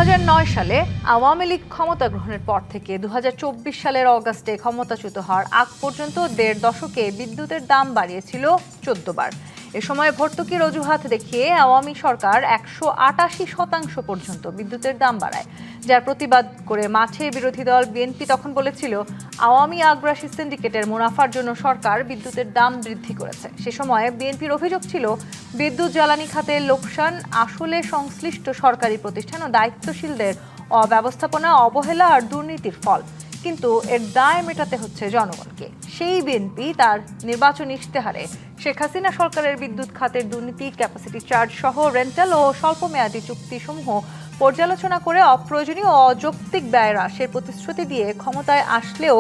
সালে আওয়ামী লীগ ক্ষমতা গ্রহণের পর থেকে ২০২৪ সালের অগাস্টে ক্ষমতাচ্যুত হওয়ার আগ পর্যন্ত দেড় দশকে বিদ্যুতের দাম বাড়িয়েছিল ১৪ বার। এ সময় ভর্তুকির অজুহাত দেখিয়ে আওয়ামী সরকার ১৮৮% পর্যন্ত বিদ্যুতের দাম বাড়ায়, যার প্রতিবাদ করে মাঠে বিরোধী দল বিএনপি তখন বলেছিল আওয়ামী আগ্রাসী সিন্ডিকেটের মুনাফার জন্য সরকার বিদ্যুতের দাম বৃদ্ধি করেছে। সে সময় বিএনপির অভিযোগ ছিল বিদ্যুৎ জ্বালানি খাতের লোকসান আসলে সংশ্লিষ্ট সরকারি প্রতিষ্ঠান ও দায়িত্বশীলদের অব্যবস্থাপনা, অবহেলা আর দুর্নীতির ফল। কিন্তু এর দায় মেটাতে হচ্ছে জনগণকে। সেই বিএনপি তার নির্বাচনী ইশতেহারে শেখ হাসিনা সরকারের বিদ্যুৎ খাতের দুর্নীতি, ক্যাপাসিটি চার্জ সহ রেন্টাল ও স্বল্পমেয়াদী চুক্তিসমূহ পর্যালোচনা করে অপ্রয়োজনীয় ও অযৌক্তিক ব্যয় হ্রাসের প্রতিশ্রুতি দিয়ে ক্ষমতায় আসলেও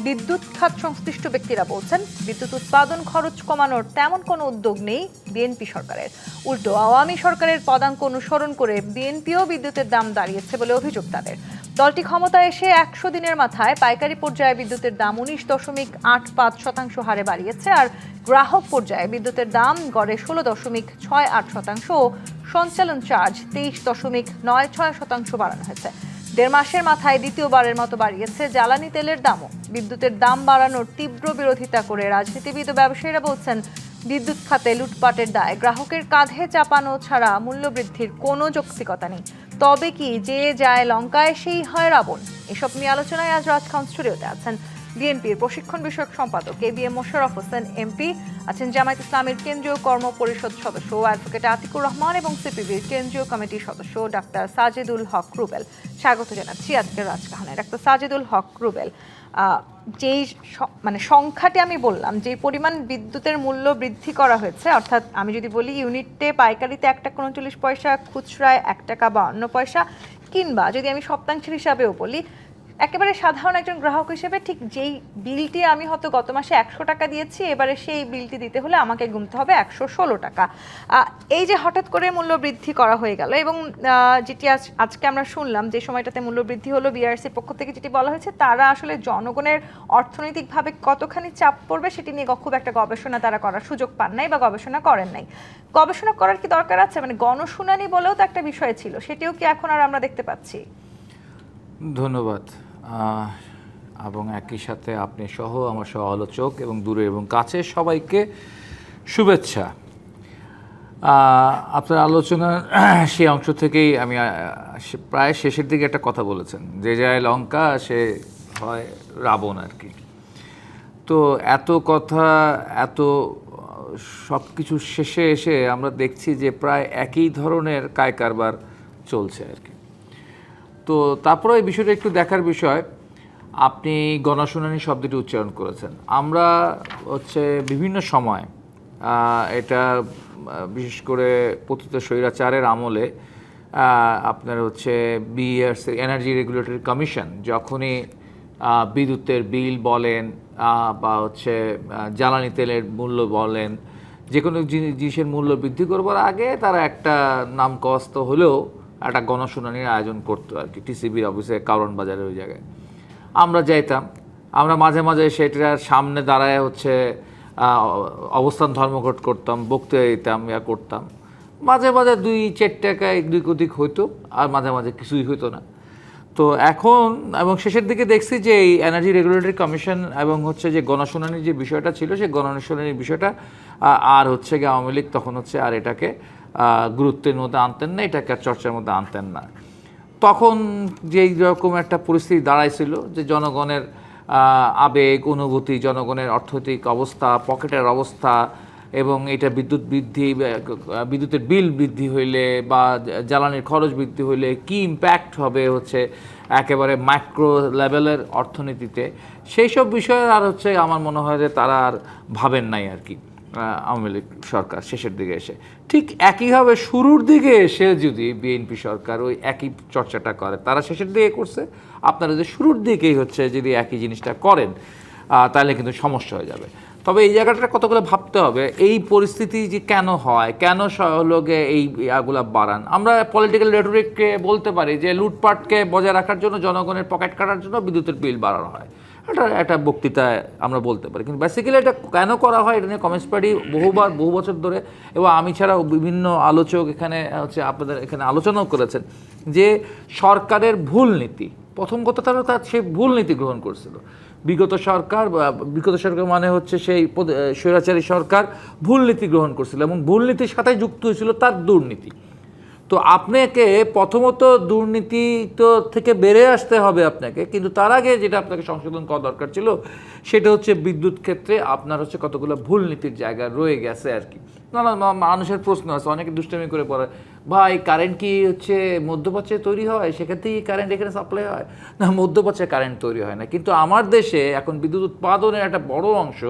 বিদ্যুৎ খাত সংশ্লিষ্ট ব্যক্তিরা বলছেন বিদ্যুৎ উৎপাদন খরচ কমানোর তেমন কোনো উদ্যোগ নেই বিএনপি সরকারের। উল্টো আওয়ামী সরকারের পদাঙ্ক অনুসরণ করে বিএনপিও বিদ্যুতের দাম দাঁড়িয়েছে বলে অভিযোগ তাদের। দলটি ক্ষমতায় এসে ১০০ দিনের মাথায় পাইকারি পর্যায়ে বিদ্যুতের দাম ১৯.৮৫% হারে বাড়িয়েছে, আর গ্রাহক পর্যায়ে বিদ্যুতের দাম গড়ে ১৬.৬৮% ও সঞ্চালন চার্জ ২৩.৯৬% বাড়ানো হয়েছে। দেড় মাসের মাথায় দ্বিতীয়বারের মতো বাড়িয়েছে জ্বালানি তেলের দামও। বিদ্যুতের দাম বাড়ানোর তীব্র বিরোধিতা করে রাজনীতিবিদ ও ব্যবসায়ীরা বলছেন বিদ্যুৎ খাতে লুটপাটের দায় গ্রাহকের কাঁধে চাপানো ছাড়া মূল্যবৃদ্ধির কোনো যৌক্তিকতা নেই। তবে কি যে যায় লঙ্কায় সেই হয় রাবণ? এসব নিয়ে আলোচনায় আজ রাজখান স্টুডিওতে আছেন বিএনপির প্রশিক্ষণ বিষয়ক সম্পাদক এবিএম মোশাররফ হোসেন এমপি, আছেন জামায়াত ইসলামীর কেন্দ্রীয় কর্ম পরিষদ সদস্য অ্যাডভোকেট আতিকুর রহমান এবং সিপিবির কেন্দ্রীয় কমিটির সদস্য ডাক্তার সাজেদুল হক রুবেল। স্বাগত জানাচ্ছি আজকের রাজকাহনে। ডাক্তার সাজেদুল হক রুবেল, যেই সংখ্যাটি আমি বললাম, যে পরিমাণ বিদ্যুতের মূল্য বৃদ্ধি করা হয়েছে, অর্থাৎ আমি যদি বলি ইউনিটে পাইকারিতে ১ টাকা ৩৯ পয়সা, খুচরায় ১ টাকা ৫২ পয়সা, কিংবা যদি আমি শতাংশের হিসাবেও বলি, একেবারে সাধারণ একজন গ্রাহক হিসেবে ঠিক যেই বিলটি আমি হয়তো গত মাসে ১০০ টাকা দিয়েছি, এবারে সেই বিলটি দিতে হলে আমাকে গুনতে হবে ১১৬ টাকা। এই যে হঠাৎ করে মূল্য বৃদ্ধি করা হয়ে গেল, এবং যেটি আজকে আমরা শুনলাম যে সময়টাতে মূল্য বৃদ্ধি হলো, বিআরসির পক্ষ থেকে যেটি বলা হয়েছে তারা আসলে জনগণের অর্থনৈতিকভাবে কতখানি চাপ পড়বে সেটি নিয়ে খুব একটা গবেষণা তারা করার সুযোগ পান নাই বা গবেষণা করেন নাই। গবেষণা করার কি দরকার আছে? গণশুনানি বলেও তো একটা বিষয় ছিল, সেটিও কি এখন আর আমরা দেখতে পাচ্ছি? ধন্যবাদ। এবং একই সাথে আপনি সহ আমার সহ আলোচক এবং দূরে এবং কাছে সবাইকে শুভেচ্ছা। আপনার আলোচনার সেই অংশ থেকেই আমি প্রায় শেষের দিকে একটা কথা বলেছেন, যে যায় লঙ্কা সে হয় রাবণ আর কি। তো এত কথা, এত সব কিছু শেষে এসে আমরা দেখছি যে প্রায় একই ধরনের কারবার চলছে আর কি। তো তারপরে এই বিষয়টা একটু দেখার বিষয়, আপনি গণশুনানি শব্দটি উচ্চারণ করেছেন। আমরা বিভিন্ন সময় এটা বিশেষ করে পতিত স্বৈরাচারের আমলে আপনার বিআরসি এনার্জি রেগুলেটরি কমিশন যখনই বিদ্যুতের বিল বলেন বা জ্বালানি তেলের মূল্য বলেন, যে কোনো জিনিসের মূল্য বৃদ্ধি করবার আগে তারা একটা নাম কস্ত হলেও একটা গণশুনানির আয়োজন করতো আর কি, টিসিবির অফিসে কারণ বাজারের ওই জায়গায় আমরা যাইতাম। আমরা মাঝে মাঝে সেটার সামনে দাঁড়ায় অবস্থান ধর্মঘট করতাম, বক্তৃতা দিতাম, করতাম। মাঝে মাঝে ২-৪ টাকায় এদিক ওদিক হইতো, আর মাঝে মাঝে কিছুই হইতো না। তো এখন এবং শেষের দিকে দেখছি যে এই এনার্জি রেগুলেটরি কমিশন এবং যে গণশুনানির যে বিষয়টা ছিল, সেই গণশুনানির বিষয়টা আর আওয়ামী লীগ তখন আর এটাকে গুরুত্বের মধ্যে আনতেন না, এটাকে চর্চার মধ্যে আনতেন না। তখন যেই রকম একটা পরিস্থিতি দাঁড়াইছিল যে জনগণের আবেগ, অনুভূতি, জনগণের অর্থনৈতিক অবস্থা, পকেটের অবস্থা, এবং এটা বিদ্যুতের বিল বৃদ্ধি হইলে বা জ্বালানির খরচ বৃদ্ধি হইলে কি ইম্প্যাক্ট হবে একেবারে মাইক্রো লেভেলের অর্থনীতিতে, সেই সব বিষয়ে আর আমার মনে হয় যে তারা আর ভাবেন নাই আর কি আওয়ামী লীগ সরকার শেষের দিকে এসে। ঠিক একইভাবে শুরুর দিকে এসে যদি বিএনপি সরকার ওই একই চর্চাটা করে, তারা শেষের দিকে করছে, আপনারা যে শুরুর দিকেই যদি একই জিনিসটা করেন তাহলে কিন্তু সমস্যা হয়ে যাবে। তবে এই জায়গাটা কতগুলো ভাবতে হবে, এই পরিস্থিতি যে কেন হয়, কেন সহযোগে এই ইয়াগুলা বাড়ান। আমরা পলিটিক্যাল রেটরিককে বলতে পারি যে লুটপাটকে বজায় রাখার জন্য, জনগণের পকেট কাটার জন্য বিদ্যুতের বিল বাড়ানো হয়। এটা একটা বক্তৃতায় আমরা বলতে পারি। কিন্তু বেসিক্যালি এটা কেন করা হয় এটা নিয়ে কমিউনিস্ট পার্টি বহু বছর ধরে, এবং আমি ছাড়াও বিভিন্ন আলোচক এখানে আপনাদের এখানে আলোচনাও করেছেন যে সরকারের ভুল নীতি, প্রথম কথা তারা সেই ভুল নীতি গ্রহণ করছিল। বিগত সরকার মানে হচ্ছে সেই স্বৈরাচারী সরকার ভুল নীতি গ্রহণ করছিল এবং ভুল নীতির সাথে যুক্ত হয়েছিল তার দুর্নীতি। তো আপনাকে প্রথমত দুর্নীতি তো থেকে বেড়ে আসতে হবে আপনাকে, কিন্তু তার আগে যেটা আপনাকে সংশোধন করা দরকার ছিল সেটা হচ্ছে বিদ্যুৎ ক্ষেত্রে আপনার হচ্ছে কতগুলো ভুল নীতির জায়গা রয়ে গেছে আর কি। নানা মানুষের প্রশ্ন আছে, অনেকে দুষ্টামি করে পড়ে, ভাই কারেন্ট কি হচ্ছে মধ্যপ্রাচ্যে তৈরি হয়, সেখান থেকেই কারেন্ট এখানে সাপ্লাই হয়? না, মধ্যপ্রাচ্যে কারেন্ট তৈরি হয় না, কিন্তু আমার দেশে এখন বিদ্যুৎ উৎপাদনের একটা বড় অংশ,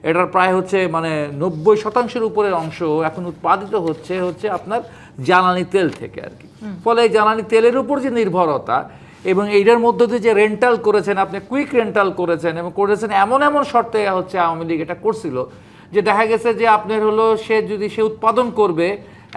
এটার প্রায় হচ্ছে মানে 90% উপরের অংশ এখন উৎপাদিত হচ্ছে আপনার জ্বালানি তেল থেকে আর কি। ফলে জ্বালানি তেলের উপর যে নির্ভরতা, এবং এইটার মধ্যে দিয়ে যে রেন্টাল করেছেন আপনি, কুইক রেন্টাল করেছেন এবং করেছেন এমন শর্তে হচ্ছে আওয়ামী লীগ এটা করছিল যে দেখা গেছে যে আপনার হলো সে উৎপাদন করবে,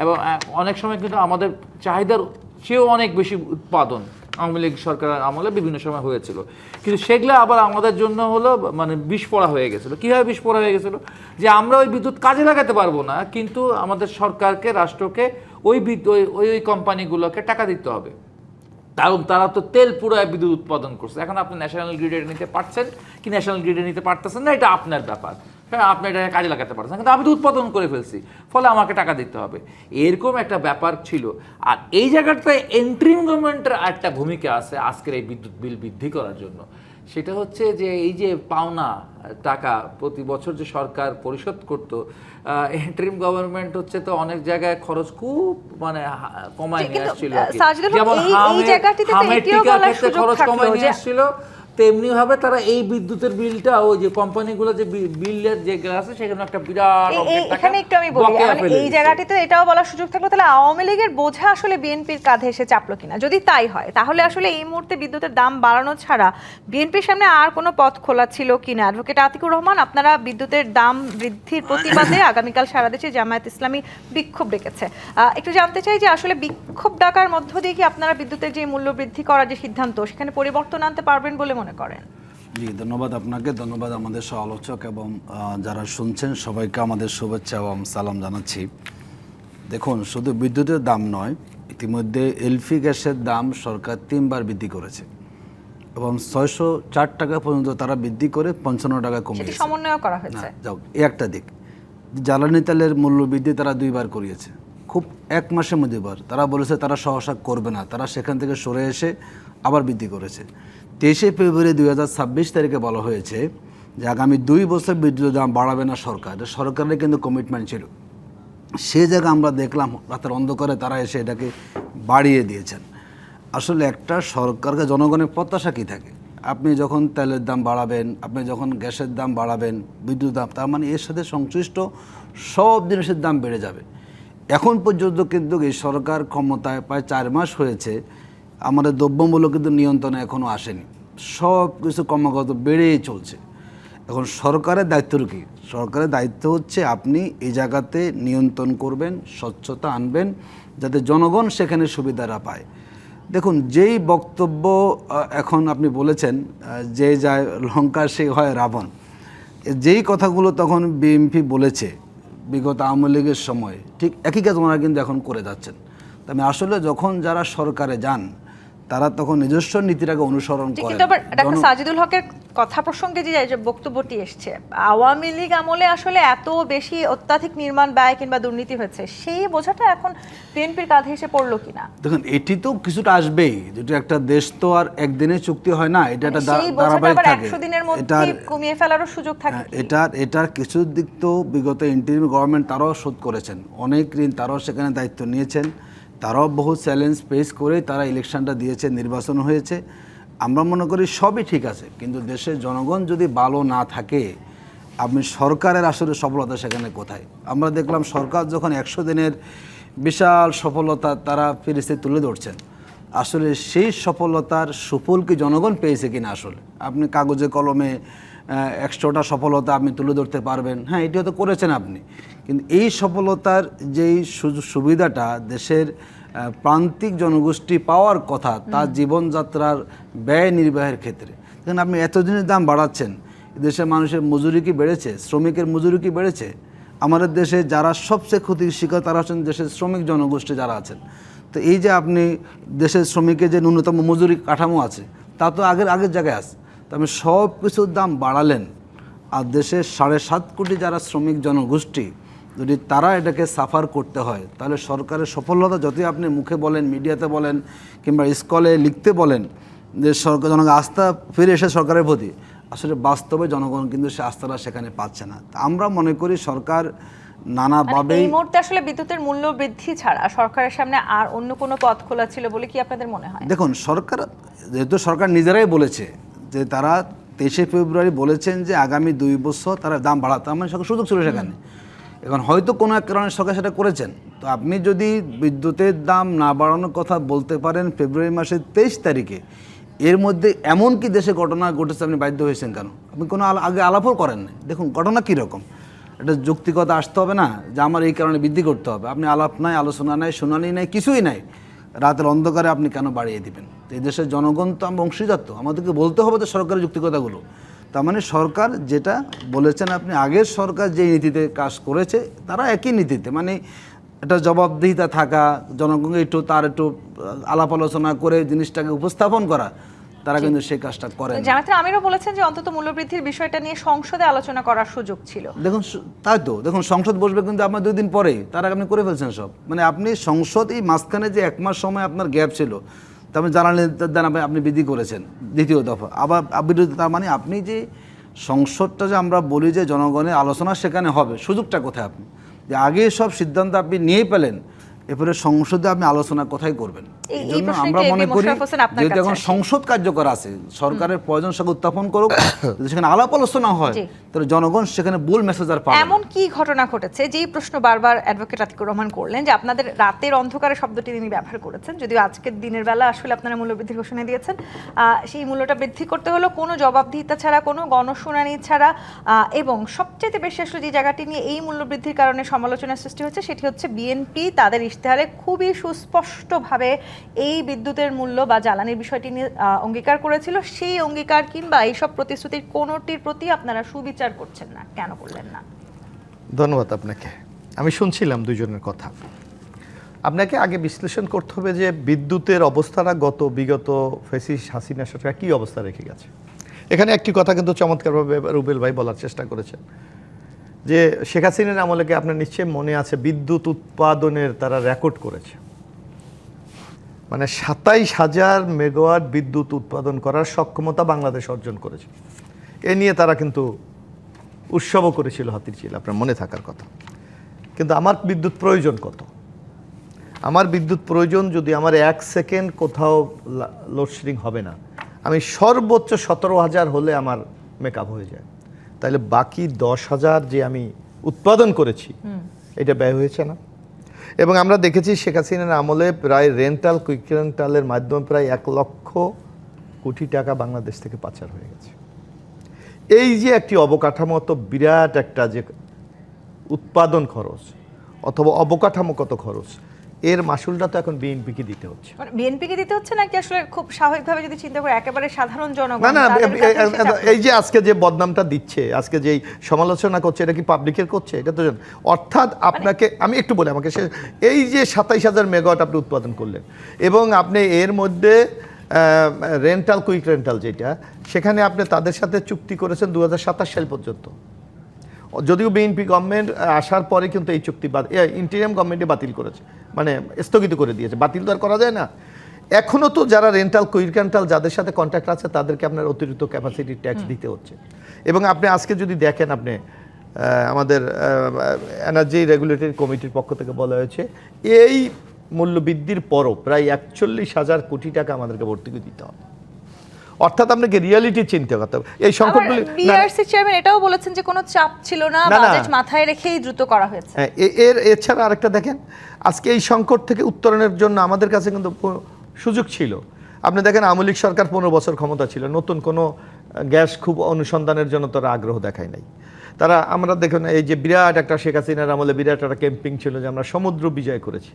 এবং অনেক সময় কিন্তু আমাদের চাহিদার চেয়েও অনেক বেশি উৎপাদন আওয়ামী লীগ সরকার আমলে বিভিন্ন সময় হয়েছিল, কিন্তু সেগুলো আবার আমাদের জন্য হলো মানে বিস্ফোরা হয়ে গেছিলো। কীভাবে বিস্ফোরা হয়ে গেছিলো? যে আমরা ওই বিদ্যুৎ কাজে লাগাতে পারবো না, কিন্তু আমাদের সরকারকে, রাষ্ট্রকে ওই কোম্পানিগুলোকে টাকা দিতে হবে, কারণ তারা তো তেল পুরায় বিদ্যুৎ উৎপাদন করছে। এখন আপনি ন্যাশনাল গ্রিডে নিতে পারছেন কি ন্যাশনাল গ্রিডে নিতে পারতেছেন না, এটা আপনার ব্যাপার। হ্যাঁ, আপনি এটা কাজে লাগাতে পারছেন, কিন্তু আমি তো উৎপাদন করে ফেলছি, ফলে আমাকে টাকা দিতে হবে, এরকম একটা ব্যাপার ছিল। আর এই জায়গাটায় এন্ট্রিম গভর্নমেন্টের একটা ভূমিকা আছে আজকের এই বিদ্যুৎ বিল বৃদ্ধি করার জন্য। সেটা হচ্ছে যে এই যে পাওনা টাকা প্রতি বছর যে সরকার পরিশোধ করতো, এন্ট্রিম গভর্নমেন্ট হচ্ছে তো অনেক জায়গায় খরচ খুব মানে কমায় নিয়ে আসছিল, যেমন হামের টিকার ক্ষেত্রে খরচ কমায় নিয়ে আসছিল, তেমনি ভাবে তারা এই বিদ্যুতের বিলটা ওই যে কোম্পানিগুলো যে বিলের যেগুলো আছে সেখানে একটা বিরাট এখানে একটু আমি বলি, এই জায়গাটিতে এটাও বলার সুযোগ থাকলো তাহলে আওয়ামী লীগের বোঝা আসলে বিএনপির কাঁধে এসে চাপলো কিনা। যদি তাই হয় তাহলে আসলে এই মুহূর্তে বিদ্যুতের দাম বাড়ানো ছাড়া বিএনপির সামনে আর কোনো পথ খোলা ছিল কিনা? অ্যাডভোকেট আতিকুর রহমান, আপনারা বিদ্যুতের দাম বৃদ্ধির প্রতিবাদে আগামীকাল সারা দেশে জামায়াত ইসলামী বিক্ষোভ ডেকেছে, একটু জানতে চাই যে আসলে বিক্ষোভ ডাকার মধ্য দিয়ে কি আপনারা বিদ্যুতের যে মূল্য বৃদ্ধি করার যে সিদ্ধান্ত সেখানে পরিবর্তন আনতে পারবেন বলে মনে করেন? জি, ধন্যবাদ আপনাকে, ধন্যবাদ আমাদের সহ আলোচক এবং যারা শুনছেন সবাইকে আমাদের শুভেচ্ছা এবং সালাম জানাচ্ছি। দেখুন, শুধু বিদ্যুতের দাম নয়, ইতিমধ্যে এলপি গ্যাসের দাম সরকার 3 বার বৃদ্ধি করেছে এবং 604 টাকা পর্যন্ত তারা বৃদ্ধি করে 55 টাকা কমিয়েছে, সমন্বয় করা হয়েছে। যাও, এই একটা দিক। জ্বালানি তেলের মূল্য বৃদ্ধি তারা 2 বার করিয়েছে, খুব 1 মাসের মধ্যে বার। তারা বলেছে তারা সহসা করবে না, তারা সেখান থেকে সরে এসে আবার বৃদ্ধি করেছে। 23শে ফেব্রুয়ারি 2026 তারিখে বলা হয়েছে যে আগামী 2 বছর বিদ্যুতের দাম বাড়াবে না সরকার, এটা সরকারের কিন্তু কমিটমেন্ট ছিল। সেই জায়গায় আমরা দেখলাম রাতের অন্ধকারে তারা এসে এটাকে বাড়িয়ে দিয়েছেন। আসলে একটা সরকারকে জনগণের প্রত্যাশা কী থাকে? আপনি যখন তেলের দাম বাড়াবেন, আপনি যখন গ্যাসের দাম বাড়াবেন, বিদ্যুৎ দাম, তার মানে এর সাথে সংশ্লিষ্ট সব জিনিসের দাম বেড়ে যাবে। এখন পর্যন্ত কিন্তু এই সরকার ক্ষমতায় প্রায় 4 মাস হয়েছে, আমাদের দ্রব্যমূল্য কিন্তু নিয়ন্ত্রণে এখনও আসেনি, সব কিছু ক্রমাগত বেড়েই চলছে। এখন সরকারের দায়িত্ব কী? সরকারের দায়িত্ব হচ্ছে আপনি এই জায়গাতে নিয়ন্ত্রণ করবেন, স্বচ্ছতা আনবেন, যাতে জনগণ সেখানে সুবিধাটা পায়। দেখুন, যেই বক্তব্য এখন আপনি বলেছেন, যে যায় লঙ্কা সে হয় রাবণ, যেই কথাগুলো তখন বিএনপি বলেছে বিগত আওয়ামী লীগের সময়, ঠিক একই কাজ ওনারা কিন্তু এখন করে যাচ্ছেন। আমি আসলে যখন যারা সরকারে যান তারা তখন নিজস্ব নীতিটাকে অনুসরণ করেন। কিন্তু আবার ডাক্তার সাজিদুল হকের কথা প্রসঙ্গে যে বক্তব্যটি এসছে, আওয়ামী লীগ আমলে আসলে এত বেশি অত্যাধিক নির্মাণ ব্যয় কিংবা দুর্নীতি হয়েছে, সেই বোঝাটা এখন বিএনপির কাঁধে এসে পড়লো কিনা? দেখুন, এটি তো কিছুটা আসবেই, যেটা একটা দেশ তো আর একদিনে চুক্তি হয় না, এটা একটা ধারাবাহিক থাকে, 100 দিনের মধ্যে কমিয়ে ফেলারও সুযোগ থাকে। এটার কিছু দিক তো বিগত ইন্টারিম গভর্নমেন্ট তারাও শোধ করেছেন, অনেক ঋণ তারাও সেখানে দায়িত্ব নিয়েছেন, তারাও বহু চ্যালেঞ্জ ফেস করে তারা ইলেকশনটা দিয়েছে, নির্বাচন হয়েছে। আমরা মনে করি সবই ঠিক আছে, কিন্তু দেশের জনগণ যদি ভালো না থাকে, আপনি সরকারের আসলে সফলতা সেখানে কোথায়? আমরা দেখলাম সরকার যখন 100 দিনের বিশাল সফলতা তারা ফিরিস্তে তুলে ধরছেন, আসলে সেই সফলতার সুফল কি জনগণ পেয়েছে কিনা? আসলে আপনি কাগজে কলমে 100টা সফলতা আপনি তুলে ধরতে পারবেন, হ্যাঁ, এটিও তো করেছেন আপনি, কিন্তু এই সফলতার যেই সুবিধাটা দেশের প্রান্তিক জনগোষ্ঠী পাওয়ার কথা তার জীবনযাত্রার ব্যয় নির্বাহের ক্ষেত্রে, এখানে আপনি এতদিনের দাম বাড়াচ্ছেন, দেশের মানুষের মজুরি কি বেড়েছে? শ্রমিকের মজুরি কি বেড়েছে? আমাদের দেশে যারা সবচেয়ে ক্ষতির শিকার তারা হচ্ছেন দেশের শ্রমিক জনগোষ্ঠী যারা আছেন। তো এই যে আপনি দেশের শ্রমিকের যে ন্যূনতম মজুরি কাঠামো আছে তা তো আগের জায়গায় আছে। তো আপনি সব কিছুর দাম বাড়ালেন, আর দেশের 7.5 কোটি যারা শ্রমিক জনগোষ্ঠী যদি তারা এটাকে সাফার করতে হয়, তাহলে সরকারের সফলতা যতই আপনি মুখে বলেন, মিডিয়াতে বলেন, কিংবা স্কুলে লিখতে বলেন যে সরকার জনগণ আস্থা ফিরে এসে সরকারের প্রতি, আসলে বাস্তবে জনগণ কিন্তু সে আস্থাটা সেখানে পাচ্ছে না। তা আমরা মনে করি সরকার নানাভাবেই এই মুহূর্তে আসলে বিদ্যুতের মূল্য বৃদ্ধি ছাড়া সরকারের সামনে আর অন্য কোনো পথ খোলা ছিল বলে কি আপনাদের মনে হয়? দেখুন, যেহেতু সরকার নিজেরাই বলেছে যে তারা 23শে ফেব্রুয়ারি বলেছেন যে আগামী 2 বছর তারা দাম বাড়াতে, আমার সরকার সুযোগ ছিল সেখানে। এখন হয়তো কোনো এক কারণে সরকার সেটা করেছেন। তো আপনি যদি বিদ্যুতের দাম না বাড়ানোর কথা বলতে পারেন ফেব্রুয়ারি মাসের 23 তারিখে, এর মধ্যে এমন কি দেশে ঘটনা ঘটেছে আপনি বাধ্য হয়েছেন কেন? আপনি কোনো আগে আলাপও করেন না। দেখুন ঘটনা কীরকম, এটা যৌক্তিকতা আসতে হবে না যে আমার এই কারণে বৃদ্ধি করতে হবে। আপনি আলাপ নাই, আলোচনা নাই, শুনানি নাই, কিছুই নাই, রাতের অন্ধকারে আপনি কেন বাড়িয়ে দিবেন? তো এই দেশের জনগণ তো আমরা অংশীদার, আমাদেরকে বলতে হবে তো সরকারের যৌক্তিকতাগুলো। তার মানে সরকার যেটা বলেছেন, আপনি আগের সরকার যে নীতিতে কাজ করেছে তারা একই নীতিতে, মানে এটা জবাবদিহিতা থাকা, জনগণকে তার একটু আলাপ আলোচনা করে জিনিসটাকে উপস্থাপন করা, তারা কিন্তু সেই কাজটা করেন। জামায়াতের আমিরও বলেছেন যে অন্তত মূল্যবৃদ্ধির বিষয়টা নিয়ে সংসদে আলোচনা করার সুযোগ ছিল। দেখুন তাই তো, দেখুন সংসদ বসবে কিন্তু আপনার 2 দিন পরেই, তার আগে আপনি করে ফেলছেন সব। মানে আপনি সংসদ এই মাঝখানে যে 1 মাস সময় আপনার গ্যাপ ছিল, তারপরে জ্বালানি দাম আপনি বৃদ্ধি করেছেন দ্বিতীয় দফা, আবার বিরোধী। তার মানে আপনি যে সংসদটা যে আমরা বলি যে জনগণের আলোচনা সেখানে হবে, সুযোগটা কোথায়? আপনি যে আগে সব সিদ্ধান্ত আপনি নিয়েই পেলেন, এরপরে সংসদে আপনি আলোচনা কোথায় করবেন? এই জন্য আমরা মনে করি যেহেতু এখন সংসদ কার্যকর আছে, সরকারের প্রয়োজন সব উত্থাপন করুক, যদি সেখানে আলাপ আলোচনা হয় তাহলে জনগণ সেখানে ভুল মেসেজ আর পাবে। এমন কি ঘটনা ঘটেছে, যেই প্রশ্ন বারবার অ্যাডভোকেট আতিকুর রহমান করলেন যে আপনাদের রাতের অন্ধকারে শব্দটি তিনি ব্যবহার করেছেন, যদিও আজকের দিনের বেলা আসলে আপনারা মূল্যবৃদ্ধির ঘোষণা দিয়েছেন, সেই মূল্যটা বৃদ্ধি করতে হলো কোনো জবাবদিহিতা ছাড়া, কোনো গণশুনানি ছাড়া, এবং সবচেয়ে বেশি আসলে যে জায়গাটি নিয়ে এই মূল্যবৃদ্ধির কারণে সমালোচনার সৃষ্টি হচ্ছে সেটি হচ্ছে বিএনপি তাদের ইশতেহারে খুবই সুস্পষ্টভাবে এই বিদ্যুতের মূল্য বা জ্বালানির বিষয়টি নিয়ে অঙ্গীকার করেছিল। সেই অঙ্গীকার কিংবা এইসব প্রতিশ্রুতির কোনোটির প্রতি আপনারা সুবিচার করছেন না, কেন করলেন না? ধন্যবাদ আপনাকে। আমি শুনছিলাম দুইজনের কথা। আপনাকে আগে বিশ্লেষণ করতে হবে যে বিদ্যুতের অবস্থাটা বিগত ফ্যাসিস্ট হাসিনা সরকার কী অবস্থা রেখে গেছে। এখানে একটি কথা কিন্তু চমৎকারভাবে রুবেল ভাই বলার চেষ্টা করেছেন যে শেখ হাসিনার আমলে আপনার নিশ্চয়ই মনে আছে বিদ্যুৎ উৎপাদনের তারা রেকর্ড করেছে, মানে 27,000 মেগাওয়াট বিদ্যুৎ উৎপাদন করার সক্ষমতা বাংলাদেশ অর্জন করেছে। এ নিয়ে তারা কিন্তু উৎসবও করেছিল হাতিরঝিল, আপনার মনে থাকার কথা। কিন্তু আমার বিদ্যুৎ প্রয়োজন কত? আমার বিদ্যুৎ প্রয়োজন যদি আমার 1 সেকেন্ড কোথাও লোডশেডিং হবে না, আমি সর্বোচ্চ 17,000 হলে আমার মেকআপ হয়ে যায়। তাহলে বাকি 10,000 যে আমি উৎপাদন করেছি এটা ব্যয় হয়েছে না? এবং আমরা দেখেছি শেখ হাসিনার আমলে প্রায় রেন্টাল, কুইক রেন্টালের মাধ্যমে প্রায় 1 লক্ষ কোটি টাকা বাংলাদেশ থেকে পাচার হয়ে গেছে। এই যে একটি অবকাঠামোগত বিরাট একটা যে উৎপাদন খরচ অথবা অবকাঠামোগত খরচ, এর মাসুলটা তো এখন বিএনপিকে দিতে হচ্ছে। বিএনপিকে দিতে হচ্ছে নাকি আসলে খুব স্বাভাবিকভাবে যদি চিন্তা করে একেবারে সাধারণ জনগণ? না, এই যে আজকে যে বদনামটা দিচ্ছে, আজকে যেই সমালোচনা করছে, এটা কি পাবলিকের করছে? এটা তো অর্থাৎ আপনাকে আমি একটু বলি, আমাকে এই যে 27,000 মেগাওয়াট আপনি উৎপাদন করলেন এবং আপনি এর মধ্যে রেন্টাল, কুইক রেন্টাল যেটা, সেখানে আপনি তাদের সাথে চুক্তি করেছেন 2027 সাল পর্যন্ত। যদিও বিএনপি গভর্নমেন্ট আসার পরে কিন্তু এই চুক্তি ইন্টিরিয়াম গভর্নমেন্টে বাতিল করেছে, মানে স্থগিত করে দিয়েছে। বাতিল তো আর করা যায় না। এখনও তো যারা রেন্টাল, কুইক রেন্টাল যাদের সাথে কন্ট্রাক্ট আছে তাদেরকে আপনার অতিরিক্ত ক্যাপাসিটি ট্যাক্স দিতে হচ্ছে। এবং আপনি আজকে যদি দেখেন, আপনি আমাদের এনার্জি রেগুলেটরি কমিটির পক্ষ থেকে বলা হয়েছে এই মূল্যবৃদ্ধির পরও প্রায় 41,000 কোটি টাকা আমাদেরকে ভর্তুকি দিতে হবে। অর্থাৎ আপনাকে রিয়ালিটি চিন্তা করতে হবে। এই সংকটগুলি বিআরসি চেয়ারম্যান এটাও বলেছেন যে কোনো চাপ ছিল না, বাজেট মাথায় রেখেই দ্রুত করা হয়েছে। এছাড়া আরেকটা দেখেন, আজকে এই সংকট থেকে উত্তরণের জন্য আমাদের কাছে কিন্তু সুযোগ ছিল। আপনি দেখেন আওয়ামী লীগ সরকার 15 বছর ক্ষমতা ছিল, নতুন কোনো গ্যাস খুব অনুসন্ধানের জন্য তারা আগ্রহ দেখায় নাই। তারা আমরা দেখুন এই যে বিরাট একটা শেখ হাসিনার আমলে বিরাট একটা ক্যাম্পিং ছিল যে আমরা সমুদ্র বিজয় করেছি,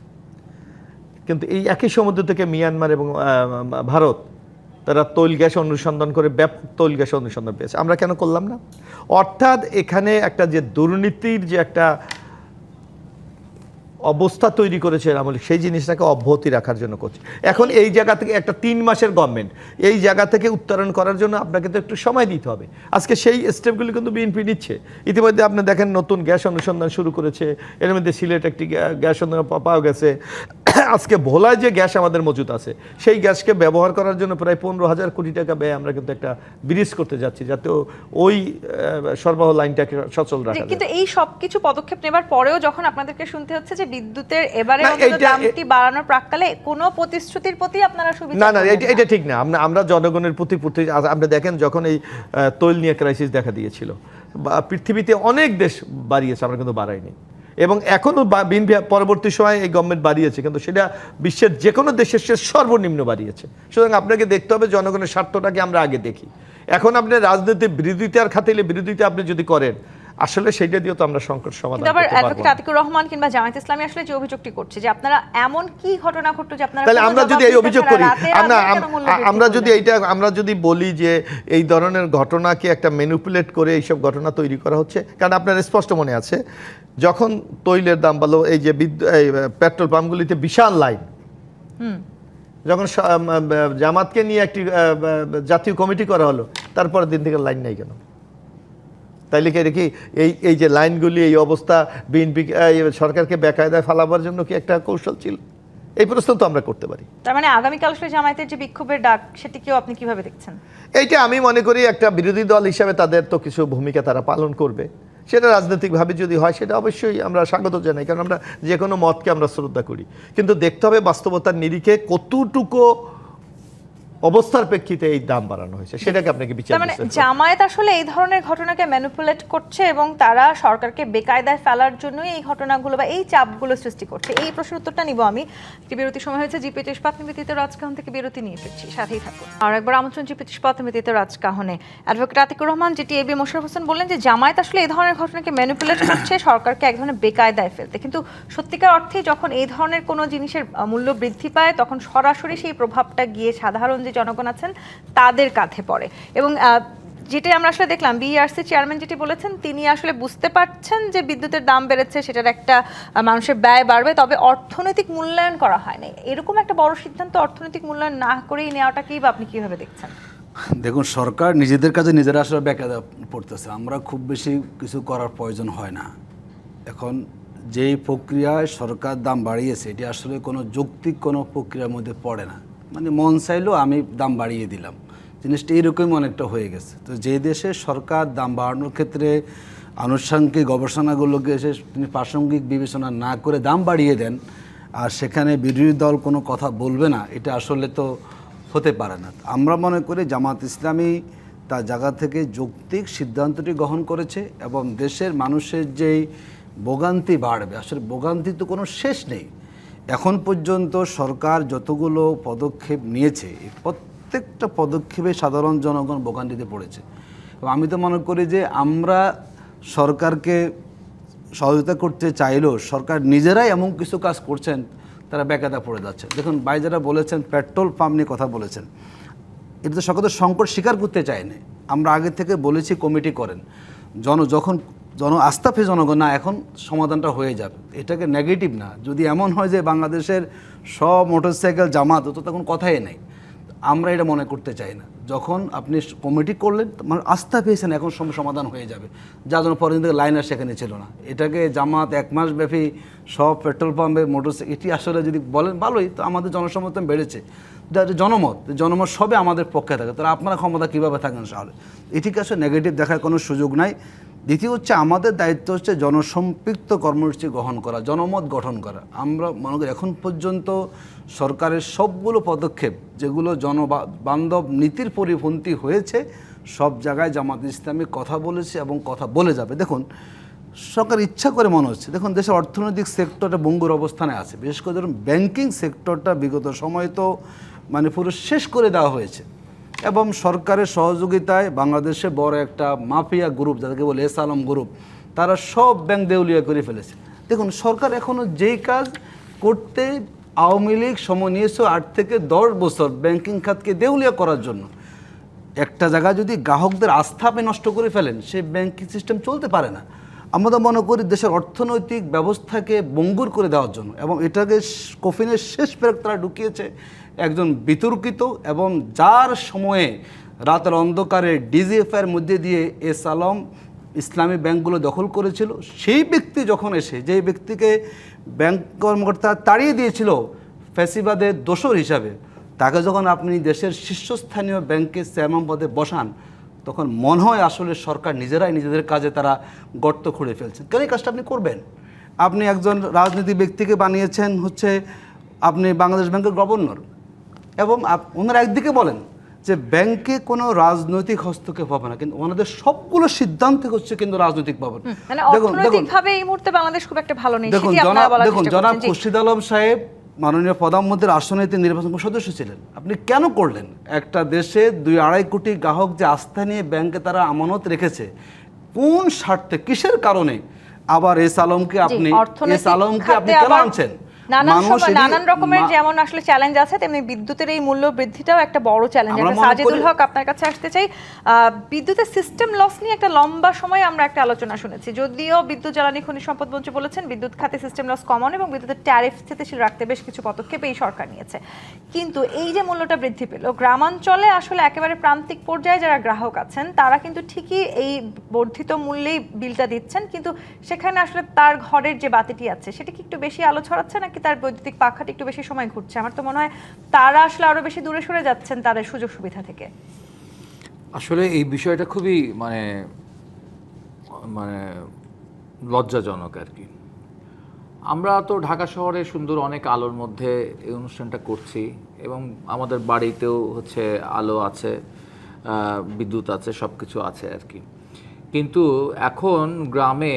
কিন্তু এই একই সমুদ্র থেকে মিয়ানমার এবং ভারত তারা তৈল গ্যাস অনুসন্ধান করে ব্যাপক তৈল গ্যাস অনুসন্ধান পেয়েছে, আমরা কেন করলাম না? অর্থাৎ এখানে একটা যে দুর্নীতির যে একটা অবস্থা তৈরি করেছে আমল, সেই জিনিসটাকে অব্যাহতি রাখার জন্য করছে। এখন এই জায়গা থেকে একটা 3 মাসের গভর্নমেন্ট, এই জায়গা থেকে উত্তরণ করার জন্য আপনাকে তো একটু সময় দিতে হবে। আজকে সেই স্টেপগুলি কিন্তু বিএনপি নিচ্ছে। ইতিমধ্যে আপনি দেখেন নতুন গ্যাস অনুসন্ধান শুরু করেছে, এর মধ্যে সিলেট একটি গ্যাস অনুসন্ধান পাওয়া গেছে। আজকে ভোলায় যে গ্যাস আমাদের মজুদ আছে, সেই গ্যাসকে ব্যবহার করার জন্য প্রায় 15,000 কোটি টাকা ব্যয় আমরা কিন্তু একটা ব্রিজ করতে যাচ্ছি, যাতে ওই সরবরাহ লাইনটাকে সচল রাখা যায়। কিন্তু এই সবকিছু পদক্ষেপ নেবার পরেও যখন আপনাদেরকে শুনতে হচ্ছে যে বিদ্যুতের এবারে না, দামটি বাড়ানোর প্রাক্কালে কোনো প্রতিশ্রুতির প্রতি আপনারা সুবিধা না, এটা ঠিক না। আমরা জনগণের প্রতি আপনি দেখেন যখন এই তৈল নিয়ে ক্রাইসিস দেখা দিয়েছিল, পৃথিবীতে অনেক দেশ বাড়িয়েছে, আমরা কিন্তু বাড়াইনি। এবং এখনও পরবর্তী সময়ে এই গভর্নমেন্ট বাড়িয়েছে, কিন্তু সেটা বিশ্বের যে কোনো দেশের সর্বনিম্ন বাড়িয়েছে। সুতরাং আপনাকে দেখতে হবে জনগণের স্বার্থটাকে আমরা আগে দেখি। এখন আপনি রাজনীতির বিরোধিতার খাতিলে বিরোধিতা আপনি যদি করেন, আসলে সেইটা দিয়ে তো আমরা সংকট সমাধান কিন্তু আবার করতে পারবো অ্যাডভোকেট না। আতিকুর রহমান কিংবা জামায়াত ইসলামী আসলে যে অভিযোগটি করছে যে আপনারা এমন কি ঘটনা ঘটলো যে আপনারা তাহলে কোনো আমরা যদি জবাব এই দিতে অভিযোগ ছাড়া করি, রাতে রাতে কেন মূল্য বৃদ্ধি করলেন? আমরা যদি বলি যে এই ধরনের ঘটনাকে একটা ম্যানিপুলেট করে এইসব ঘটনা তৈরি করা হচ্ছে, কারণ আপনার স্পষ্ট মনে আছে যখন তৈলের দাম বাড়লো, এই যে পেট্রোল পাম্পগুলিতে বিশাল লাইন, যখন জামাতকে নিয়ে একটি জাতীয় কমিটি করা হলো, তারপরের দিন থেকে লাইন নাই কেন? তাইলে কি এই যে লাইনগুলি এই অবস্থা বিএনপি সরকারকে বেকায়দায় ফেলাবার জন্য কি একটা কৌশল ছিল? এই প্রশ্ন তো আমরা করতে পারি। তার মানে আগামীকাল আসলে জামায়াতের যে বিক্ষোভের ডাক, সেটিকেও আপনি কিভাবে দেখছেন? এইটা আমি মনে করি একটা বিরোধী দল হিসাবে তাদের তো কিছু ভূমিকা তারা পালন করবে, সেটা রাজনৈতিকভাবে যদি হয় সেটা অবশ্যই আমরা স্বাগত জানাই, কারণ আমরা যে কোনো মতকে আমরা শ্রদ্ধা করি। কিন্তু দেখতে হবে বাস্তবতার নিরিখে কতটুকু অবস্থার প্রেক্ষিতে এই দাম বাড়ানো হয়েছে, সেটাকে আপনাকে বিচার তার মানে জামায়াত আসলে এই ধরনের ঘটনাকে ম্যানিপুলেট করছে এবং তারা সরকারকে বেকায়দায় ফেলার জন্যই এই ঘটনাগুলো বা এই চাপগুলো সৃষ্টি করছে। এই প্রশ্নের উত্তরটা নিব আমি। একটি বিরতির সময় হয়েছে। জিপিএ ইস্পাত নিবেদিত রাজকাহন থেকে বিরতি নিয়ে ফিরছি, সাথেই থাকুন। আর একবার আমন্ত্রণ জিপিএ ইস্পাত নিবেদিত রাজকাহনে। অ্যাডভোকেট আতিকুর রহমান, যেটি এবি মোশাররফ হোসেন বললেন যে জামায়াত আসলে এই ধরনের ঘটনাকে ম্যানিপুলেট করছে সরকারকে এক ধরনের বেকায়দায় ফেলতে, কিন্তু সত্যিকার অর্থে যখন এই ধরনের কোনো জিনিসের মূল্য বৃদ্ধি পায় তখন সরাসরি সেই প্রভাবটা গিয়ে সাধারণ যে জনগণ আছেন তাদের কাঁধে পড়ে। এবং যেটা আমরা আসলে দেখলাম, বিইআরসি চেয়ারম্যান যেটি বলেছেন, তিনি আসলে বুঝতে পারছেন যে বিদ্যুতের দাম বেড়েছে, সেটার একটা মানুষের ব্যয় বাড়বে, তবে অর্থনৈতিক মূল্যায়ন করা হয়নি। এরকম একটা বড় সিদ্ধান্ত অর্থনৈতিক মূল্যায়ন না করেই নেওয়াটাকেই বা আপনি কিভাবে দেখছেন? দেখুন, সরকার নিজেদের কাছে নিজেরা আসলে বেকায়দা পড়তেছে। আমরা খুব বেশি কিছু করার প্রয়োজন হয় না। এখন যেই প্রক্রিয়ায় সরকার দাম বাড়িয়েছে, এটি আসলে কোনো যৌক্তিক কোনো প্রক্রিয়ার মধ্যে পড়ে না। মানে মন চাইলেও আমি দাম বাড়িয়ে দিলাম, জিনিসটা এরকমই অনেকটা হয়ে গেছে। তো যে দেশে সরকার দাম বাড়ানোর ক্ষেত্রে আনুষঙ্গিক গবেষণাগুলোকে এসে তিনি প্রাসঙ্গিক বিবেচনা না করে দাম বাড়িয়ে দেন, আর সেখানে বিরোধী দল কোনো কথা বলবে না, এটা আসলে তো হতে পারে না। আমরা মনে করি জামাত ইসলামী তার জায়গা থেকে যৌক্তিক সিদ্ধান্তটি গ্রহণ করেছে এবং দেশের মানুষের যেই ভোগান্তি বাড়বে, আসলে ভোগান্তি তো কোনো শেষ নেই। এখন পর্যন্ত সরকার যতগুলো পদক্ষেপ নিয়েছে, এই প্রত্যেকটা পদক্ষেপে সাধারণ জনগণ ভোগান্তিতে পড়েছে। এবং আমি তো মনে করি যে আমরা সরকারকে সহযোগিতা করতে চাইলেও সরকার নিজেরাই এমন কিছু কাজ করছেন, তারা বেকায়দা পড়ে যাচ্ছে। দেখুন, ভাই যারা বলেছেন পেট্রোল পাম্প নিয়ে কথা বলেছেন, এটা তো সরকার তো সংকট স্বীকার করতে চায়নি। আমরা আগে থেকে বলেছি কমিটি করেন, যখন আস্থা পেয়ে জনগণ না, এখন সমাধানটা হয়ে যাবে, এটাকে নেগেটিভ না। যদি এমন হয় যে বাংলাদেশের সব মোটরসাইকেল জামাত, তো তখন কথাই নেই। আমরা এটা মনে করতে চাই না। যখন আপনি কমিটি করলেন, মানে আস্থা পেয়েছেন এখন সমাধান হয়ে যাবে, যার জন্য পরে থেকে লাইন আর সেখানে ছিল না। এটাকে জামাত 1 মাস ব্যাপী সব পেট্রোল পাম্পে মোটরসাইকেল, এটি আসলে যদি বলেন ভালোই, তো আমাদের জনসমর্থন বেড়েছে। জনমত সবে আমাদের পক্ষে থাকে, তাহলে আপনারা ক্ষমতা কীভাবে থাকেন? তাহলে এটিকে আসলে নেগেটিভ দেখার কোনো সুযোগ নাই। দ্বিতীয় হচ্ছে, আমাদের দায়িত্ব হচ্ছে জনসম্পৃক্ত কর্মসূচি গ্রহণ করা, জনমত গঠন করা। আমরা মনে করি এখন পর্যন্ত সরকারের সবগুলো পদক্ষেপ যেগুলো জনবান্ধব নীতির পরিপন্থী হয়েছে, সব জায়গায় জামাত ইসলামী কথা বলেছে এবং কথা বলে যাবে। দেখুন, সরকার ইচ্ছা করে মনে হচ্ছে, দেখুন দেশের অর্থনৈতিক সেক্টরটা ভঙ্গুর অবস্থানে আছে। বিশেষ করে ধরুন ব্যাংকিং সেক্টরটা বিগত সময় তো মানে পুরো শেষ করে দেওয়া হয়েছে, এবং সরকারের সহযোগিতায় বাংলাদেশে বড় একটা মাফিয়া গ্রুপ, যাদেরকে বলে এস আলম গ্রুপ, তারা সব ব্যাংক দেউলিয়া করে ফেলেছে। দেখুন, সরকার এখনও যেই কাজ করতে আওয়ামী লীগ সময় নিয়েছে 8 থেকে 10 বছর ব্যাংকিং খাতকে দেউলিয়া করার জন্য। একটা জায়গায় যদি গ্রাহকদের আস্থা আপনি নষ্ট করে ফেলেন, সেই ব্যাংকিং সিস্টেম চলতে পারে না। আমরা মনে করি দেশের অর্থনৈতিক ব্যবস্থাকে ভঙ্গুর করে দেওয়ার জন্য, এবং এটাকে কফিনের শেষ পেরেক তারা ঢুকিয়েছে একজন বিতর্কিত এবং যার সময়ে রাতের অন্ধকারে ডিজিএফআইয়ের মধ্যে দিয়ে এস আলম ইসলামী ব্যাংকগুলো দখল করেছিল, সেই ব্যক্তি যখন এসে, যেই ব্যক্তিকে ব্যাংক কর্মকর্তা তাড়িয়ে দিয়েছিল ফ্যাসিবাদের দোসর হিসাবে, তাকে যখন আপনি দেশের শীর্ষস্থানীয় ব্যাংকের চেয়ারম্যান পদে বসান, তখন মনে হয় আসলে সরকার নিজেরাই নিজেদের কাজে তারা গর্ত খুঁড়ে ফেলছেন। কেন এই কাজটা আপনি করবেন? আপনি একজন রাজনীতি ব্যক্তিকে বানিয়েছেন হচ্ছে আপনি বাংলাদেশ ব্যাংকের গভর্নর, এবং ওনারা একদিকে বলেন যে ব্যাংকে কোনো রাজনৈতিক হস্তক্ষেপ হবে না, কিন্তু ওনাদের সবগুলো সিদ্ধান্ত হচ্ছে কিন্তু রাজনৈতিক ভবন। মানে অর্থনৈতিকভাবে এই মুহূর্তে বাংলাদেশ খুব একটা ভালো নেই, দেখুন সেটি আপনারা বলার দেখুন চেষ্টা জনাব করছেন। জি। খুরশিদ আলম সাহেব মাননীয় প্রধানমন্ত্রীর আসনে তিনি নির্বাচন কমিশনের সদস্য ছিলেন। আপনি কেন করলেন? একটা দেশে 2-2.5 কোটি গ্রাহক যে আস্থা নিয়ে ব্যাংকে তারা আমানত রেখেছে, কোন স্বার্থে, কিসের কারণে আবার এস আলমকে আপনি কেন আনছেন? নানান রকমের যেমন আসলে চ্যালেঞ্জ আছে, তেমনি বিদ্যুতের এই মূল্য বৃদ্ধিটাও একটা বড় চ্যালেঞ্জ। সাজেদুল হক, আপনার কাছে আসতে চাই। বিদ্যুতের সিস্টেম লস নিয়ে একটা লম্বা সময় আমরা একটা আলোচনা শুনেছি, যদিও বিদ্যুৎ জ্বালানি খনিজ সম্পদ মন্ত্রী বলেছেন বিদ্যুৎ খাতে সিস্টেম লস কমানো এবং বিদ্যুতের ট্যারিফ স্থিতিশীল রাখতে বেশ কিছু পদক্ষেপ এই সরকার নিয়েছে। কিন্তু এই যে মূল্যটা বৃদ্ধি পেল, গ্রামাঞ্চলে আসলে একেবারে প্রান্তিক পর্যায়ে যারা গ্রাহক আছেন তারা কিন্তু ঠিকই এই বর্ধিত মূল্যেই বিলটা দিচ্ছেন, কিন্তু সেখানে আসলে তার ঘরের যে বাতিটি আছে সেটা কি একটু বেশি আলো ছড়াচ্ছে নাকি তার বৈদ্যুতিক পাখাটি একটু বেশি সময় ঘুরছে? আমার তো মনে হয় তারা আসলে আরো বেশি দূরে সরে যাচ্ছেন তাদের সুযোগ সুবিধা থেকে। আসলে এই বিষয়টা খুবই মানে মানে লজ্জাজনক আর কি। আমরা তো ঢাকা শহরে সুন্দর অনেক আলোর মধ্যে এই অনুষ্ঠানটা করছি, এবং আমাদের বাড়িতেও হচ্ছে আলো আছে, বিদ্যুৎ আছে, সব কিছু আছে আর কি। কিন্তু এখন গ্রামে,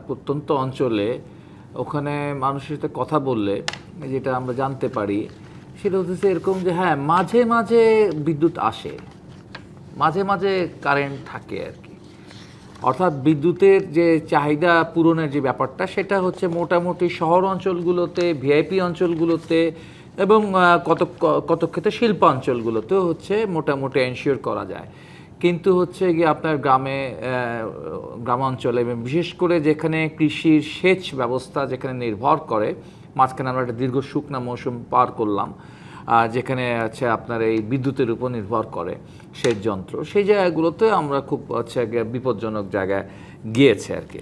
প্রত্যন্ত অঞ্চলে, ওখানে মানুষের সাথে কথা বললে যেটা আমরা জানতে পারি সেটা হচ্ছে এরকম যে হ্যাঁ, মাঝে মাঝে বিদ্যুৎ আসে, মাঝে মাঝে কারেন্ট থাকে আর কি। অর্থাৎ বিদ্যুতের যে চাহিদা পূরণের যে ব্যাপারটা, সেটা হচ্ছে মোটামুটি শহর অঞ্চলগুলোতে, ভিআইপি অঞ্চলগুলোতে এবং কত ক্ষেত্রে শিল্পাঞ্চলগুলোতেও হচ্ছে মোটামুটি এনশিওর করা যায়। কিন্তু হচ্ছে গিয়ে আপনার গ্রামাঞ্চলে এবং বিশেষ করে যেখানে কৃষির সেচ ব্যবস্থা যেখানে নির্ভর করে, মাঝখানে আমরা একটা দীর্ঘ শুকনা মৌসুম পার করলাম, যেখানে আছে আপনার এই বিদ্যুতের উপর নির্ভর করে সেচ যন্ত্র, সেই জায়গাগুলোতে আমরা খুব হচ্ছে বিপজ্জনক জায়গায় গিয়েছে আর কি।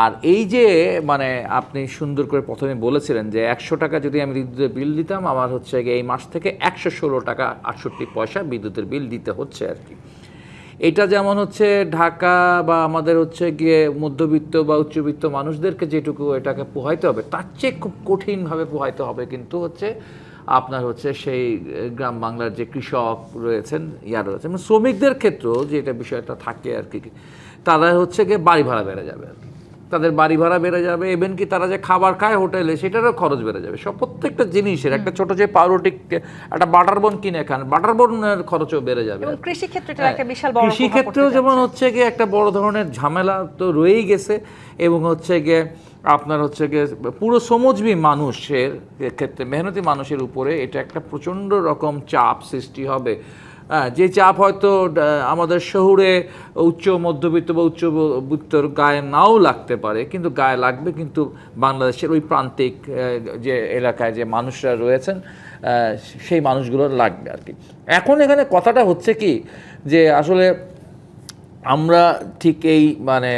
আর এই যে মানে আপনি সুন্দর করে প্রথমে বলেছিলেন যে 100 টাকা যদি আমি বিদ্যুতের বিল দিতাম, আমার হচ্ছে এই মাস থেকে 116 টাকা 68 পয়সা বিদ্যুতের বিল দিতে হচ্ছে আর কি। এটা যেমন হচ্ছে ঢাকা বা আমাদের হচ্ছে গিয়ে মধ্যবিত্ত বা উচ্চবিত্ত মানুষদেরকে যেটুকু এটাকে পোহাইতে হবে, তার চেয়ে খুব কঠিনভাবে পোহাইতে হবে কিন্তু হচ্ছে আপনার হচ্ছে সেই গ্রাম বাংলার যে কৃষক রয়েছেন, রয়েছেন, শ্রমিকদের ক্ষেত্রেও যে এটা বিষয়টা থাকে আর কি। তারা হচ্ছে গিয়ে বাড়ি ভাড়া বেড়ে যাবে আর কি, তাদের বাড়ি ভাড়া বেড়ে যাবে, ইভেন কি তারা যে খাবার খায় হোটেলে সেটারও খরচ বেড়ে যাবে। সব প্রত্যেকটা জিনিসের, একটা ছোট যে পাউরুটি, একটা বাটার বোন কিনে খান, বাটার বোনের খরচও বেড়ে যাবে। কৃষিক্ষেত্রেও যেমন হচ্ছে গিয়ে একটা বড় ধরনের ঝামেলা তো রয়েই গেছে, এবং হচ্ছে গিয়ে আপনার হচ্ছে গিয়ে পুরো শ্রমজীবী মানুষের ক্ষেত্রে, মেহনতি মানুষের উপরে এটা একটা প্রচণ্ড রকম চাপ সৃষ্টি হবে। যে চাপ হয়তো আমাদের শহরে উচ্চ মধ্যবিত্ত বা উচ্চবিত্তর গায়ে নাও লাগতে পারে, কিন্তু গায়ে লাগবে কিন্তু বাংলাদেশের ওই প্রান্তিক যে এলাকায় যে মানুষরা রয়েছেন সেই মানুষগুলোর লাগবে আর কি। এখন এখানে কথাটা হচ্ছে কি যে আসলে আমরা ঠিক এই মানে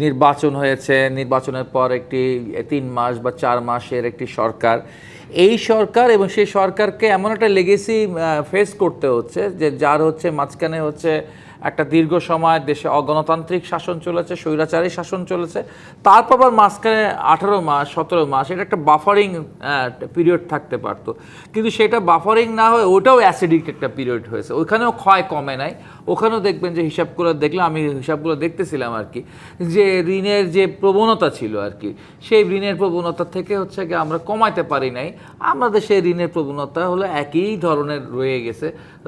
নির্বাচন হয়েছে, নির্বাচনের পর একটি 3 মাস বা 4 মাসের একটি সরকার, এই সরকার এবং সেই সরকারকে এমন একটা লেগেসি ফেস করতে হচ্ছে যে যার হচ্ছে মাঝখানে হচ্ছে একটা দীর্ঘ সময় দেশে অগণতান্ত্রিক শাসন চলেছে, স্বৈরাচারী শাসন চলেছে, তারপর আবার মাঝখানে 18 মাস 17 মাস এটা একটা বাফারিং পিরিয়ড থাকতে পারতো, কিন্তু সেটা বাফারিং না হয়ে ওটাও অ্যাসিডিক একটা পিরিয়ড হয়েছে। ওইখানেও ক্ষয় কমে নাই, ওখানেও দেখবেন যে হিসাবগুলো দেখলে, আমি হিসাবগুলো দেখতেছিলাম আর কি, যে ঋণের যে প্রবণতা ছিল আর কি, সেই ঋণের প্রবণতা থেকে হচ্ছে গিয়ে আমরা কমাইতে পারি নাই, আমাদের সেই ঋণের প্রবণতা হলো একই ধরনের রয়ে গেছে।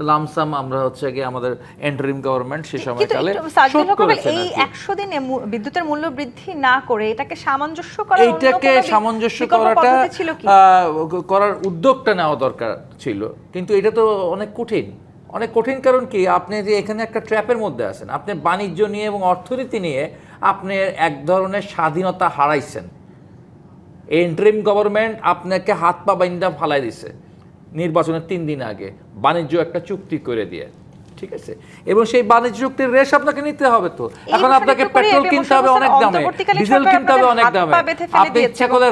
লামসাম আমরা হচ্ছে গিয়ে আমাদের এন্টারিম গভর্নমেন্ট গভর্নমেন্ট সে কিন্তু সময়কালে একটু সাজিদুল শোধ হক বলেন, করেছেন এই আর কি। 100 দিনে বিদ্যুতের মূল্য বৃদ্ধি না করে এটাকে সামঞ্জস্য করার অন্য এইটাকে কোনো সামঞ্জস্য বিকল্প করাটা পদ্ধতি ছিল কি? করার উদ্যোগটা নেওয়া দরকার ছিল, কিন্তু এটা তো অনেক কঠিন। অনেক কঠিন কারণ কি, আপনি যে এখানে একটা ট্র্যাপের মধ্যে আছেন, আপনি বাণিজ্য নিয়ে এবং অর্থনীতি নিয়ে আপনি এক ধরনের স্বাধীনতা হারাইছেন। ইন্টারিম গভর্নমেন্ট আপনাকে হাত পা বাইন্দা ফালাই দিছে নির্বাচনের 3 দিন আগে বাণিজ্য একটা চুক্তি করে দিয়ে, ঠিক আছে, এবং সেই বাণিজ্য চুক্তির রেশ আপনাকে নিতে হবে। তো এখন বিষয়টা আপনাকে একটু করে পেট্রোল এবি কিনতে হবে মোশাররফ অনেক হোসেন, দামে, অন্তর্বর্তীকালীন ডিজেল সরকার কিনতে হবে আপনাদের অনেক হাত দামে। পা বেঁধে ফেলে আপনি দিয়েছে ইচ্ছা করলে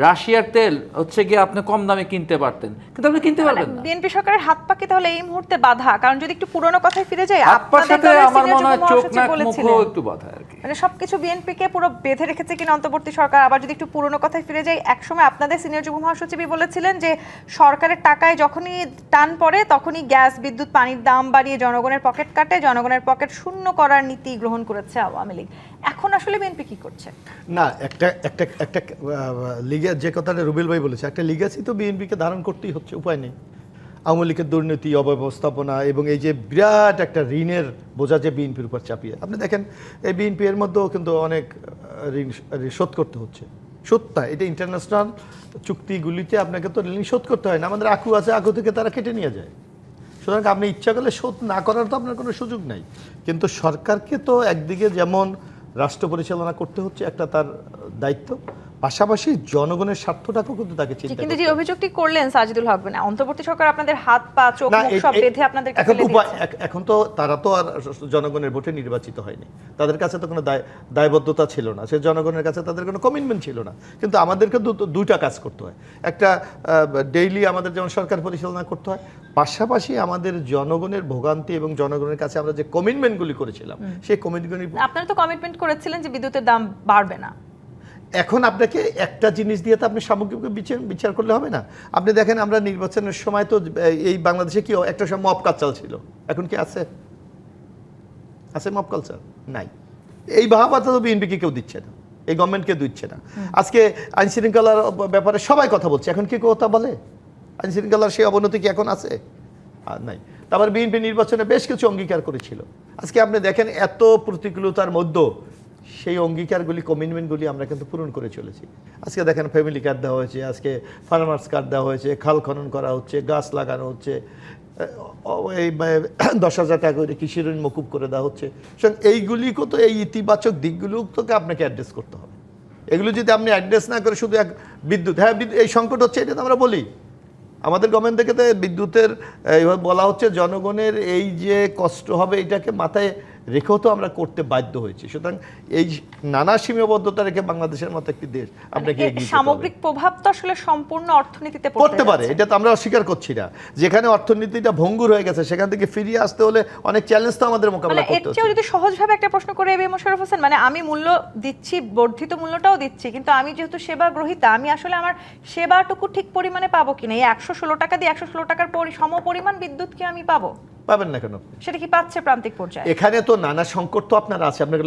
রাশিয়ার তেল হচ্ছে গিয়ে আপনি কম দামে কিনতে পারতেন, কিন্তু আপনি কিনতে পারবেন না। বিএনপি সরকারের হাত পা কি তাহলে এই মুহূর্তে বাধা? কারণ যদি একটু পুরনো কথায় ফিরে যাই, আপনার আপনাদের সাথে দলের আমার সিনিয়র মনে হয় যুগ্ম চোখ মহাসচিব নাক বলেছিলেন, মুখও একটু বাধা আর কি। মানে সবকিছু বিএনপিকে পুরো বেঁধে রেখেছে কিনা অন্তর্বর্তী সরকার। আবার যদি একটু পুরনো কথায় ফিরে যাই, একসময় আপনাদের সিনিয়র যুগ্ম মহাসচিবই বলেছিলেন যে সরকারের টাকায় যখনই টান পড়ে তখনই গ্যাস, বিদ্যুৎ, পানির দাম বাড়িয়ে জনগণের পকেট কাটে, জনগণের পকেট শূন্য করার নীতি গ্রহণ করেছে আওয়ামী লীগ। এখন আসলে বিএনপি কি করছে? না, একটা একটা একটা লিগে যে কথাটা রুবেল ভাই বলেছে, একটা লিগাসি তো বিএনপিকে ধারণ করতেই হচ্ছে, উপায় নেই। আওয়ামী লীগের দুর্নীতি, অব্যবস্থাপনা এবং এই যে বিরাট একটা ঋণের বোঝা যে বিএনপির উপর চাপিয়ে, আপনি দেখেন এই বিএনপি এর মধ্যেও কিন্তু অনেক ঋণ শোধ করতে হচ্ছে। শোধ না, এটা ইন্টারন্যাশনাল চুক্তিগুলিতে আপনাকে তো ঋণ শোধ করতে হয় না। আমাদের আকু আছে, আকু থেকে তারা কেটে নিয়ে যায়। সুতরাং আপনি ইচ্ছা করলে শোধ না করার তো আপনার কোনো সুযোগ নাই। কিন্তু সরকারকে তো একদিকে যেমন রাষ্ট্র পরিচালনা করতে হচ্ছে, একটা তার দায়িত্ব, পাশাপাশি জনগণের স্বার্থটাকেও কিন্তু তাকে চিন্তা কিন্তু করতে যে হবে। অভিযোগটি করলেন সাজিদুল হক, মানে অন্তর্বর্তী সরকার আপনাদের হাত পা চোখ না, মুখ সব বেঁধে আপনাদেরকে এখন ফেলে দিয়েছে। এখন তো তারা তো আর জনগণের ভোটে নির্বাচিত হয়নি, তাদের কাছে তো কোনো দায়বদ্ধতা ছিল না, সে জনগণের কাছে তাদের কোনো কমিটমেন্ট ছিল না। কিন্তু আমাদেরকে দুইটা কাজ করতে হয়, একটা ডেইলি আমাদের যেমন সরকার পরিচালনা করতে হয়, পাশাপাশি আমাদের জনগণের ভোগান্তি এবং জনগণের কাছে আমরা যে কমিটমেন্টগুলি করেছিলাম সেই কমিটমেন্টগুলি। আপনারা তো কমিটমেন্ট করেছিলেন যে বিদ্যুতের দাম বাড়বে না। এখন আপনাকে একটা জিনিস দিয়ে তো আপনি সামগ্রিক বিচার করলে হবে না। আপনি দেখেন আমরা নির্বাচনের সময় তো এই বাংলাদেশে কি একটা সময় মব কালচার ছিল, এখন কি আছে? আছে মব কালচার? নাই। এই ভাবাটা তো বিএনপিকে কেউ দিচ্ছে না, এই গভর্নমেন্টকে দিচ্ছে না। আজকে আইন শৃঙ্খলার ব্যাপারে সবাই কথা বলছে, এখন কি কথা বলে? আইন শৃঙ্খলার সেই অবনতি কি এখন আছে? আর নাই। তারপর বিএনপি নির্বাচনে বেশ কিছু অঙ্গীকার করেছিল। আজকে আপনি দেখেন এত প্রতিকূলতার মধ্যেও সেই অঙ্গীকারগুলি, কমিটমেন্টগুলি আমরা কিন্তু পূরণ করে চলেছি। আজকে দেখেন ফ্যামিলি কার্ড দেওয়া হয়েছে, আজকে ফার্মার্স কার্ড দেওয়া হয়েছে, খাল খনন করা হচ্ছে, গাছ লাগানো হচ্ছে, এই 10,000 টাকা করে কৃষি ঋণ মকুব করে দেওয়া হচ্ছে। সুতরাং এইগুলিকে তো, এই ইতিবাচক দিকগুলো তোকে আপনাকে অ্যাড্রেস করতে হবে। এগুলো যদি আপনি অ্যাড্রেস না করে শুধু এক বিদ্যুৎ, হ্যাঁ এই সংকট হচ্ছে, এটা তো আমরা বলি। আমাদের গভর্নমেন্ট থেকে তো বিদ্যুতের এইভাবে বলা হচ্ছে, জনগণের এই যে কষ্ট হবে এটাকে মাথায় রেখেও তো আমরা করতে বাধ্য হয়েছি। সুতরাং এই নানা সীমাবদ্ধতা রেখে বাংলাদেশের মতো একটি দেশ আপনাকে এর এগিয়ে যেতে হবে। সামগ্রিক প্রভাব তো আসলে সম্পূর্ণ অর্থনীতিতে পড়তে পারে, এটা তো আমরা অস্বীকার করছি না। যেখানে অর্থনীতিটা ভঙ্গুর হয়ে গেছে সেখান থেকে ফিরিয়ে আসতে হলে অনেক চ্যালেঞ্জ তো আমাদের মোকাবিলা মানে এর করতে চেয়েও হচ্ছে। যদি সহজভাবে একটা প্রশ্ন করে এবি মোশাররফ হোসেন, মানে আমি মূল্য দিচ্ছি, বর্ধিত মূল্যটাও দিচ্ছি, কিন্তু আমি যেহেতু সেবা গ্রহীতা, আমি আসলে আমার সেবাটুকু ঠিক পরিমাণে পাবো কিনা? এই 116 টাকা দিয়ে 116 টাকার সম পরিমাণ বিদ্যুৎ কি আমি পাবো? পাবেন না কেন? সেটা কি পাচ্ছে প্রান্তিক পর্যায়ে? এখানে তো নানা সংকট তো আপনার আছে। আপনাকে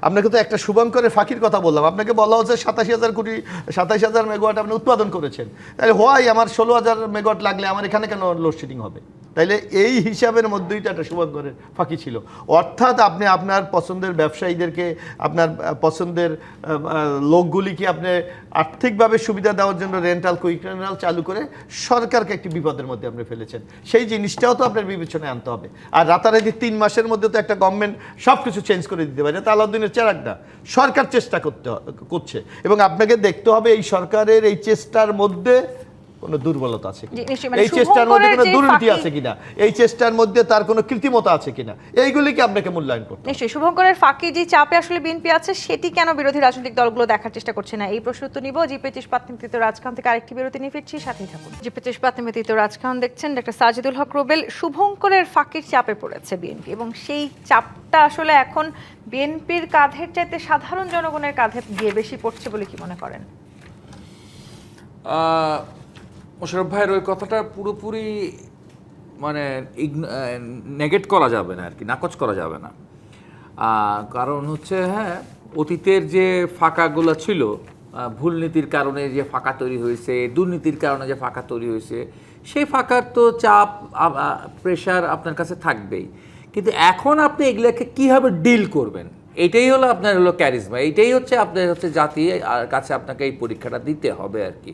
আপনাকে তো একটা শুভঙ্করের ফাঁকির কথা বললাম, আপনাকে বলা হচ্ছে 27,000 মেগাওয়াট আপনি উৎপাদন করেছেন, তাহলে হয় আমার 16,000 মেগাওয়াট লাগলে আমার এখানে কেন লোডশেডিং হবে? তাইলে এই হিসাবের মধ্যেই তো একটা শুভঙ্করের ফাঁকি ছিল। অর্থাৎ আপনি আপনার পছন্দের ব্যবসায়ীদেরকে, আপনার পছন্দের লোকগুলিকে আপনি আর্থিকভাবে সুবিধা দেওয়ার জন্য রেন্টাল, কুইক রেন্টাল চালু করে সরকারকে একটি বিপদের মধ্যে আপনি ফেলেছেন। সেই জিনিসটাও তো আপনার বিবেচনায় আনতে হবে। আর রাতারাতি 3 মাসের মধ্যে তো একটা গভর্নমেন্ট সব কিছু চেঞ্জ করে দিতে পারে, এটা আলাউদ্দিনের চেরাগটা। সরকার চেষ্টা করছে এবং আপনাকে দেখতে হবে এই সরকারের এই চেষ্টার মধ্যে কোনো দুর্বলতা আছে কিনা, এই চেষ্টার মধ্যে কোনো দুর্নীতি আছে কিনা, এই চেষ্টার মধ্যে তার কোনো কৃত্রিমতা আছে কিনা, এইগুলিকে আপনাকে মূল্যায়ন করতে হবে। নিশ্চয়ই শুভঙ্করের ফাঁকি যে চাপে আসলে বিএনপি আছে, সেটি কেন বিরোধী রাজনৈতিক দলগুলো দেখার চেষ্টা করছে না? এই প্রশ্ন তো নিব জি25 নেতৃত্ব রাজখান থেকে আরেকটি বিরতি নিয়ে ফিরছি, সাথেই থাকুন। জি25 নেতৃত্ব রাজখান দেখছেন, ডক্টর সাজিদুল হক রুবেল। শুভঙ্করের ফাঁকির চাপে পড়েছে বিএনপি এবং সেই চাপটা আসলে এখন বিএনপির কাঁধের চাইতে সাধারণ জনগণের কাঁধে গিয়ে বেশি পড়ছে বলে কি মনে করেন? মোশাররফ ভাইয়ের ওই কথাটা পুরোপুরি মানে নেগেট করা যাবে না আর কি, নাকচ করা যাবে না। কারণ হচ্ছে, হ্যাঁ, অতীতের যে ফাঁকাগুলো ছিল, ভুল নীতির কারণে যে ফাঁকা তৈরি হয়েছে, দুর্নীতির কারণে যে ফাঁকা তৈরি হয়েছে, সেই ফাঁকার তো চাপ, প্রেশার আপনার কাছে থাকবেই। কিন্তু এখন আপনি এগুলোকে কীভাবে ডিল করবেন, এটাই হলো আপনার হলো ক্যারিজমা, এইটাই হচ্ছে আপনার হচ্ছে জাতি কাছে আপনাকে এই পরীক্ষাটা দিতে হবে আর কি।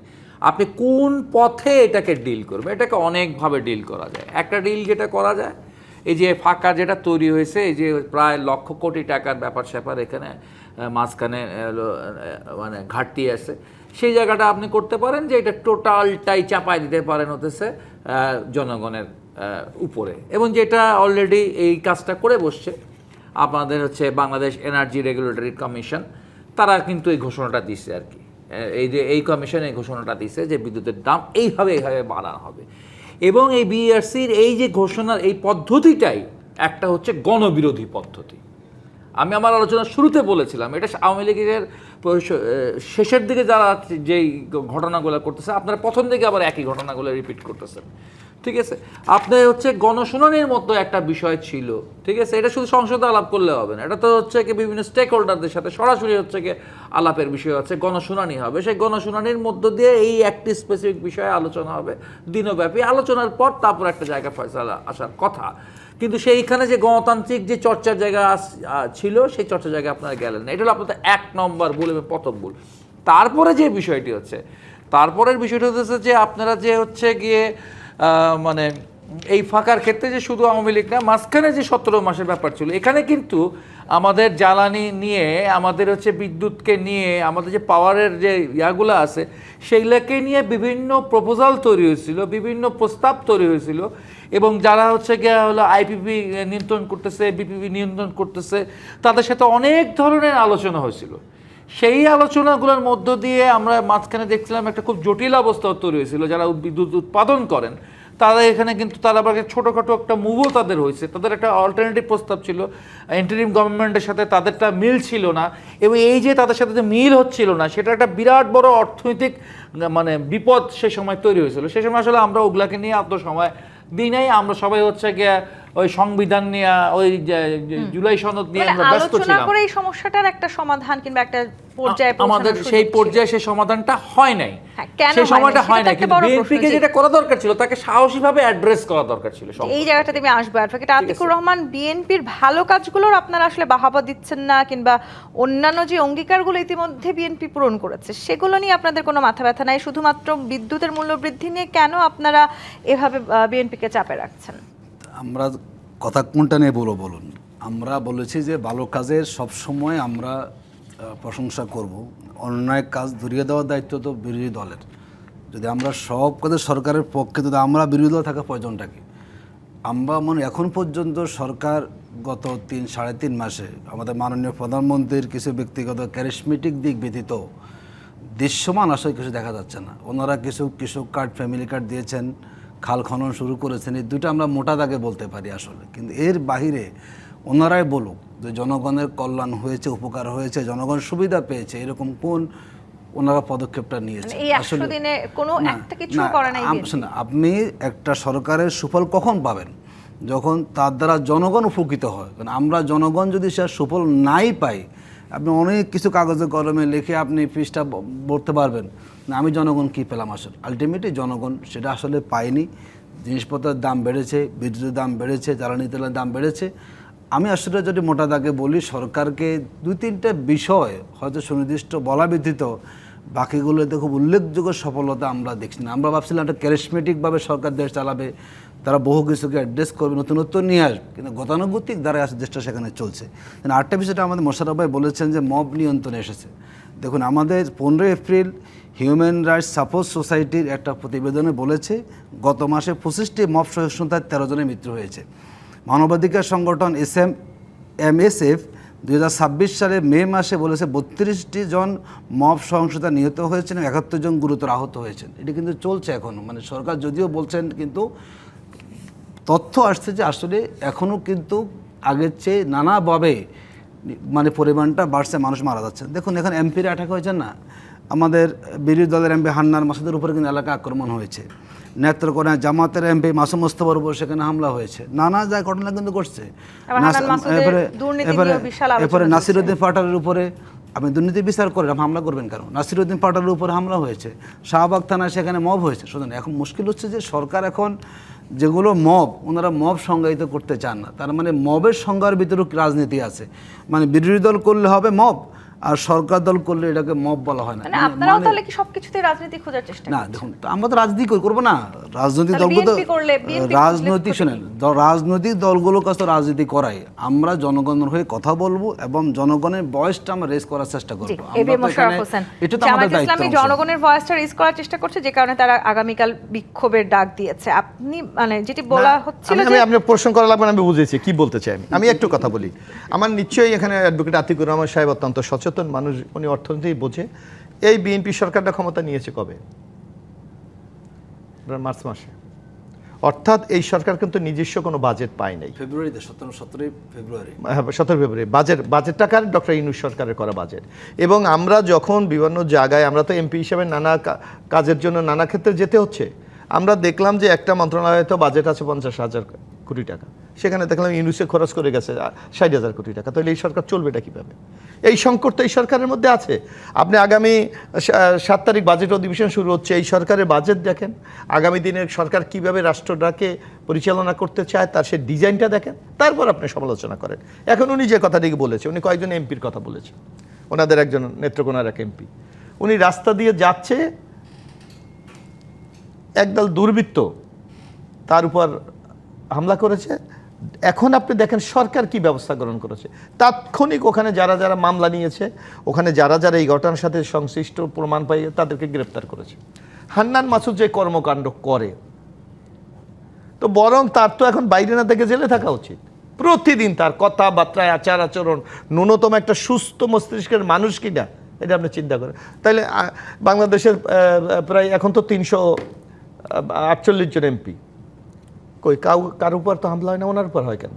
আপনি কোন পথে এটাকে ডিল করবেন, এটাকে অনেকভাবে ডিল করা যায়। একটা ডিল যেটা করা যায়, এই যে ফাঁকা যেটা তৈরি হয়েছে, এই যে প্রায় লক্ষ কোটি টাকার ব্যাপার স্যাপার এখানে মাঝখানে মানে ঘাটতি আছে, সেই জায়গাটা আপনি করতে পারেন যে এটা টোটালটাই চাপাই দিতে পারেন হতেছে জনগণের উপরে, এবং যেটা অলরেডি এই কাজটা করে বসছে আপনাদের হচ্ছে বাংলাদেশ এনার্জি রেগুলেটরি কমিশন, তারা কিন্তু এই ঘোষণাটা দিচ্ছে আর কি। এই যে এই কমিশন এই ঘোষণাটা দিচ্ছে যে বিদ্যুতের দাম এইভাবে বাড়ানো হবে, এবং এই বিইআরসির এই যে ঘোষণার এই পদ্ধতিটাই একটা হচ্ছে গণবিরোধী পদ্ধতি। আমি আমার আলোচনার শুরুতে বলেছিলাম এটা আওয়ামী লীগের শেষের দিকে যারা যেই ঘটনাগুলো করতেছে, আপনারা প্রথম দিকে আবার একই ঘটনাগুলো রিপিট করতেছেন, ঠিক আছে। আপনার হচ্ছে গণশুনানির মতো একটা বিষয় ছিল, ঠিক আছে। এটা শুধু সংসদে আলাপ করলে হবে না, এটা তো হচ্ছে কি বিভিন্ন স্টেক হোল্ডারদের সাথে সরাসরি হচ্ছে কি আলাপের বিষয় হচ্ছে, গণশুনানি হবে। সেই গণশুনানির মধ্য দিয়ে এই একটি স্পেসিফিক বিষয়ে আলোচনা হবে দিনব্যাপী, আলোচনার পর তারপর একটা জায়গা ফয়সালা আসার কথা। কিন্তু সেইখানে যে গণতান্ত্রিক যে চর্চার জায়গা ছিল, সেই চর্চার জায়গায় আপনারা গেলেন না, এটা হলো আপনাদের 1 নম্বর ভুল এবং প্রথম ভুল। তারপরে যে বিষয়টি হচ্ছে, তারপরের বিষয়টি হচ্ছে যে আপনারা যে হচ্ছে গিয়ে মানে এই ফাঁকার ক্ষেত্রে যে শুধু আওয়ামী লীগ না, মাঝখানে যে 17 মাসের ব্যাপার ছিল, এখানে কিন্তু আমাদের জ্বালানি নিয়ে, আমাদের হচ্ছে বিদ্যুৎকে নিয়ে, আমাদের যে পাওয়ারের যে ইয়াগুলো আছে সেইগুলোকে নিয়ে বিভিন্ন প্রপোজাল তৈরি হয়েছিল, বিভিন্ন প্রস্তাব তৈরি হয়েছিল, এবং যারা হচ্ছে গিয়ে হলো আইপিপি নিয়ন্ত্রণ করতেছে, বিপিপি নিয়ন্ত্রণ করতেছে, তাদের সাথে অনেক ধরনের আলোচনা হয়েছিল। সেই আলোচনাগুলোর মধ্য দিয়ে আমরা মাঝখানে দেখছিলাম একটা খুব জটিল অবস্থা তৈরি হয়েছিল। যারা বিদ্যুৎ উৎপাদন করেন তারা এখানে কিন্তু তারা আবার ছোটোখাটো একটা মুভও তাদের হয়েছে, তাদের একটা অল্টারনেটিভ প্রস্তাব ছিল, ইন্টারিম গভর্নমেন্টের সাথে তাদেরটা মিল ছিল না, এবং এই যে তাদের সাথে যে মিল হচ্ছিল না, সেটা একটা বিরাট বড় অর্থনৈতিক মানে বিপদ সে সময় তৈরি হয়েছিল। সে সময় আসলে আমরা ওগুলাকে নিয়ে এত সময় দিই নাই, আমরা সবাই হচ্ছে গিয়ে ওই সংবিধান নিয়ে, ওই জুলাই সনদ নিয়ে আমরা ব্যস্ত ছিলাম। আলোচনা করে এই সমস্যাটার একটা সমাধান কিংবা একটা পর্যায়ে আমাদের সেই পর্যায়ে সেই সমাধানটা হয় নাই, কেন সেই সময়টা হয় না। কিন্তু বড় বিএনপিকে যেটা করা দরকার ছিল, তাকে সাহসীভাবে অ্যাড্রেস করা দরকার ছিল। এই জায়গাটাতে আমি আসবো। অ্যাডভোকেট আতিকুর রহমান, বিএনপির ভালো কাজগুলোর আপনারা আসলে বাহাবা দিচ্ছেন না, কিংবা অন্যান্য যে অঙ্গীকারগুলো ইতিমধ্যে বিএনপি পূরণ করেছে সেগুলো নিয়ে আপনাদের কোনো মাথা ব্যথা নাই, শুধুমাত্র বিদ্যুতের মূল্য বৃদ্ধি নিয়ে কেন আপনারা এভাবে বিএনপিকে চাপে রাখছেন? আমরা কথা কোনটা নিয়ে বলুন। আমরা বলেছি যে ভালো কাজের সবসময় আমরা প্রশংসা করব, অন্যায় কাজ ধরিয়ে দেওয়ার দায়িত্ব তো বিরোধী দলের। যদি আমরা সব কাজে সরকারের পক্ষে, যদি আমরা বিরোধী দল থাকা প্রয়োজনটা কি? আমরা এখন পর্যন্ত সরকার গত 3-3.5 মাসে আমাদের মাননীয় প্রধানমন্ত্রীর কিছু ব্যক্তিগত ক্যারিসমেটিক দিক ব্যতীত দৃশ্যমান আসলে কিছু দেখা যাচ্ছে না। ওনারা কিছু কৃষক কার্ড, ফ্যামিলি কার্ড দিয়েছেন, খাল খনন শুরু করেছেন, এই দুটো আমরা মোটা দাগে বলতে পারি আসলে। কিন্তু এর বাহিরে ওনারাই বলুক যে জনগণের কল্যাণ হয়েছে, উপকার হয়েছে, জনগণ সুবিধা পেয়েছে, এরকম কোন ওনারা পদক্ষেপটা নিয়েছে? এই 100 দিনে কোনো একটা কিছু করে নাই। আপনি একটা সরকারের সুফল কখন পাবেন? যখন তার দ্বারা জনগণ উপকৃত হয়। কারণ আমরা জনগণ যদি সে সুফল নাই পাই, আপনি অনেক কিছু কাগজে কলমে লিখে আপনি পৃষ্ঠা পড়তে পারবেন না, আমি জনগণ কী পেলাম। আসলে আলটিমেটলি জনগণ সেটা আসলে পায়নি। জিনিসপত্রের দাম বেড়েছে, বিদ্যুতের দাম বেড়েছে, জ্বালানি তেলের দাম বেড়েছে। আমি আসলে যদি মোটা দাগে বলি, সরকারকে 2-3টা বিষয় হয়তো সুনির্দিষ্ট বলা ব্যতীত বাকিগুলোতে খুব উল্লেখযোগ্য সফলতা আমরা দেখছি না। আমরা ভাবছিলাম একটা ক্যারিসমেটিকভাবে সরকার দেশ চালাবে, তারা বহু কিছুকে অ্যাড্রেস করবে, নতুনত্ব নিয়ে আসবে, কিন্তু গতানুগতিক দ্বারা আসে দেশটা সেখানে চলছে। আরেকটা বিষয়টা আমাদের মোশাররফ ভাই বলেছেন যে মব নিয়ন্ত্রণে এসেছে। দেখুন, আমাদের 15 এপ্রিল হিউম্যান রাইটস সাপোর্ট সোসাইটির একটা প্রতিবেদনে বলেছে গত মাসে 25টি মব সহিষ্ণুতায় 13 জনের মৃত্যু হয়েছে। মানবাধিকার সংগঠন MSF 2026 সালে মে মাসে বলেছে 32টি জন মব সহিংসতা নিহত হয়েছেন, 71 জন গুরুতর আহত হয়েছেন। এটা কিন্তু চলছে এখনও। সরকার যদিও বলছেন, কিন্তু তথ্য আসছে যে আসলে এখনও কিন্তু আগের চেয়ে নানাভাবে পরিমাণটা বাড়ছে, মানুষ মারা যাচ্ছে। দেখুন, এখন এমপিরা অ্যাটাক হয়েছে না, আমাদের বিরোধী দলের এমপি হান্নান মাসুদের উপরে কিন্তু এলাকা আক্রমণ হয়েছে, নেত্রকোনায় জামাতের এমপি মাসুম মোস্তফার উপর সেখানে হামলা হয়েছে, নানা যায় ঘটনা কিন্তু ঘটছে। এরপরে নাসিরউদ্দিন পাটোয়ারির উপরে, আপনি দুর্নীতি বিচার করেন, হামলা করবেন কেন? নাসিরউদ্দিন পাটোয়ারির উপরে হামলা হয়েছে, শাহবাগ থানায় সেখানে মব হয়েছে। সুতরাং এখন মুশকিল হচ্ছে যে সরকার এখন যেগুলো মব, ওনারা মব সংজ্ঞায়িত করতে চান না। তার মানে মবের সংজ্ঞার ভিতরেও রাজনীতি আছে, মানে বিরোধী দল করলে হবে মব, আর সরকার দল করলে এটাকে মব বলা হয় না। মানে আপনারাও তাহলে কি সবকিছুতে রাজনীতি খোঁজার চেষ্টা না করছেন? দেখুন, তো আমরা তো রাজনীতি করবো না, রাজনৈতিক তাহলে দলগুলো তো BNP করলে BNP রাজনৈতিক শোনেন, রাজনৈতিক দলগুলোর কাছে তো রাজনীতি করাই, আমরা জনগণের হয়ে কথা বলবো এবং জনগণের ভয়েসটা আমরা রেজ করার চেষ্টা জি, করবো। এবি মোশাররফ হোসেন, এটা তো আমাদের জামায়াতে ইসলামী দায়িত্ব। জনগণের ভয়েসটা রেজ করার চেষ্টা করছে, যে কারণে তারা আগামীকাল বিক্ষোভের ডাক দিয়েছে। আপনি মানে যেটি বলা হচ্ছিল যে আমি প্রশ্ন করা লাগবে না, আমি বুঝেছি কি বলতে চাই। আমি একটু কথা বলি। আমার নিশ্চয়ই এখানে অ্যাডভোকেট আতিকুর রহমান সাহেব অত্যন্ত সচেতন মানুষ, উনি অর্থনীতি বোঝে। এই বিএনপি সরকারটা ক্ষমতা নিয়েছে কবে? মার্চ মাসে। অর্থাৎ এই সরকার কিন্তু নিজস্ব কোনো বাজেট পায় নাই। ফেব্রুয়ারিতে 17 ফেব্রুয়ারি 17 ফেব্রুয়ারি বাজেট টাকার ডক্টর ইউনূস সরকারের করা বাজেট। এবং আমরা যখন বিভিন্ন জায়গায়, আমরা তো এমপি হিসেবে নানা কাজের জন্য নানা ক্ষেত্রে যেতে হচ্ছে, আমরা দেখলাম যে একটা মন্ত্রণালয়ে তো বাজেট আছে 50,000 কোটি টাকা, সেখানে দেখলাম ইউনূসে খরচ করে গেছে 60,000 কোটি টাকা। তাহলে এই সরকার চলবেটা কীভাবে? এই সংকট তো এই সরকারের মধ্যে আছে। আপনি আগামী 7 তারিখ বাজেট অধিবেশন শুরু হচ্ছে, এই সরকারের বাজেট দেখেন, আগামী দিনের সরকার কিভাবে রাষ্ট্রটাকে পরিচালনা করতে চায় তার সে ডিজাইনটা দেখেন, তারপর আপনি সমালোচনা করেন। এখন উনি যে কথাটি বলেছে, উনি কয়েকজন এমপির কথা বলেছে, ওনাদের একজন নেত্রকোনার এক এমপি, উনি রাস্তা দিয়ে যাচ্ছে, একদল দুর্বৃত্ত তার উপর হামলা করেছে। এখন আপনি দেখেন সরকার কি ব্যবস্থা গ্রহণ করেছে। তাৎক্ষণিক ওখানে যারা যারা মামলা নিয়েছে, ওখানে যারা যারা এই ঘটনার সাথে সংশ্লিষ্ট প্রমাণ পাইয়ে তাদেরকে গ্রেপ্তার করেছে। হান্নান মাসুদ যে কর্মকাণ্ড করে, তো বরং তার তো এখন বাইরে না থেকে জেলে থাকা উচিত। প্রতিদিন তার কথাবার্তায়, আচার আচরণ, ন্যূনতম একটা সুস্থ মস্তিষ্কের মানুষ কিনা এটা আপনি চিন্তা করেন। তাইলে বাংলাদেশের প্রায় এখন তো 348 জন এমপি, কই কার উপর তো হামলা হয় না, ওনার উপর হয় কেন?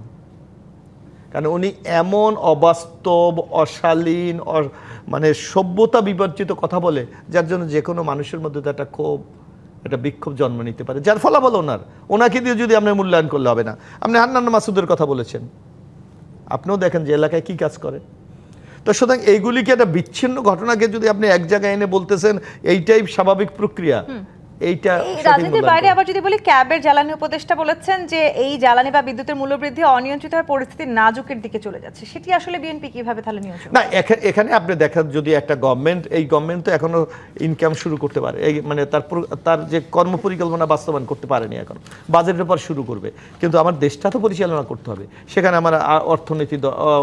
কারণ উনি এমন অবাস্তব, অশালীন, মানে সভ্যতা বিবর্জিত কথা বলে, যার জন্য যে কোনো মানুষের মধ্যে তো একটা ক্ষোভ, একটা বিক্ষোভ জন্ম নিতে পারে, যার ফলাফল ওনাকে দিয়ে যদি আপনি মূল্যায়ন করলে হবে না। আপনি হান্নান মাসুদের কথা বলেছেন, আপনিও দেখেন যে এলাকায় কি কাজ করে। তো সুতরাং এইগুলিকে একটা বিচ্ছিন্ন ঘটনাকে যদি আপনি এক জায়গায় এনে বলতেছেন এইটাই স্বাভাবিক প্রক্রিয়া, এইটা এই রাজনীতির বাইরে আবার যদি বলি, ক্যাবের জ্বালানি উপদেষ্টা বলেছেন যে এই জ্বালানি বা বিদ্যুতের মূল্যবৃদ্ধি অনিয়ন্ত্রিত হয়ে পরিস্থিতি নাজুকের দিকে চলে যাচ্ছে। সেটি আসলে বিএনপি কিভাবে তাহলে নিয়ন্ত্রণ? না, এখানে আপনি দেখেন, যদি একটা গভর্নমেন্ট, এই গভর্নমেন্ট তো এখনো ইনকাম শুরু করতে পারে, এই মানে তার যে কর্মপরিকল্পনা বাস্তবায়ন করতে পারেনি, এখন বাজেটের পর শুরু করবে। কিন্তু আমার দেশটা তো পরিচালনা করতে হবে, সেখানে আমার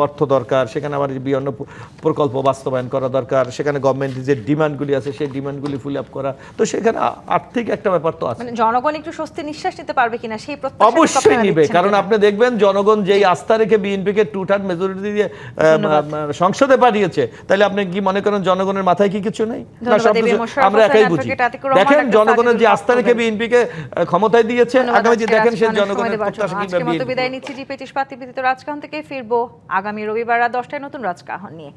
অর্থ দরকার, সেখানে আমার বিভিন্ন প্রকল্প বাস্তবায়ন করা দরকার, সেখানে গভর্নমেন্টের যে ডিমান্ডগুলি আছে সেই ডিমান্ডগুলি ফুল আপ করা, তো সেখানে ঠিক একটা ব্যাপার তো আছে। মানে জনগণ একটু স্বস্তি নিঃশ্বাস নিতে পারবে কিনা সেই প্রত্যাশা অবশ্যই নিবে, কারণ আপনি দেখবেন জনগণ যেই আস্থা রেখে বিএনপিকে 2/3 মেজরিটি দিয়ে সংসদে পাঠিয়েছে, তাহলে আপনি কি মনে করেন জনগণের মাথায় কি কিছু নেই? আমরা একাই বুঝি। দেখেন জনগণের যে আস্থা রেখে বিএনপিকে ক্ষমতায় দিয়েছে, আগামী যে দেখেন সেই জনগণের প্রত্যাশা কিভাবে। বিদায় নিচ্ছি। জি 25 রাজকাহন থেকে ফিরবো আগামী রবিবার রাত 10টায় নতুন রাজকাহন নিয়ে।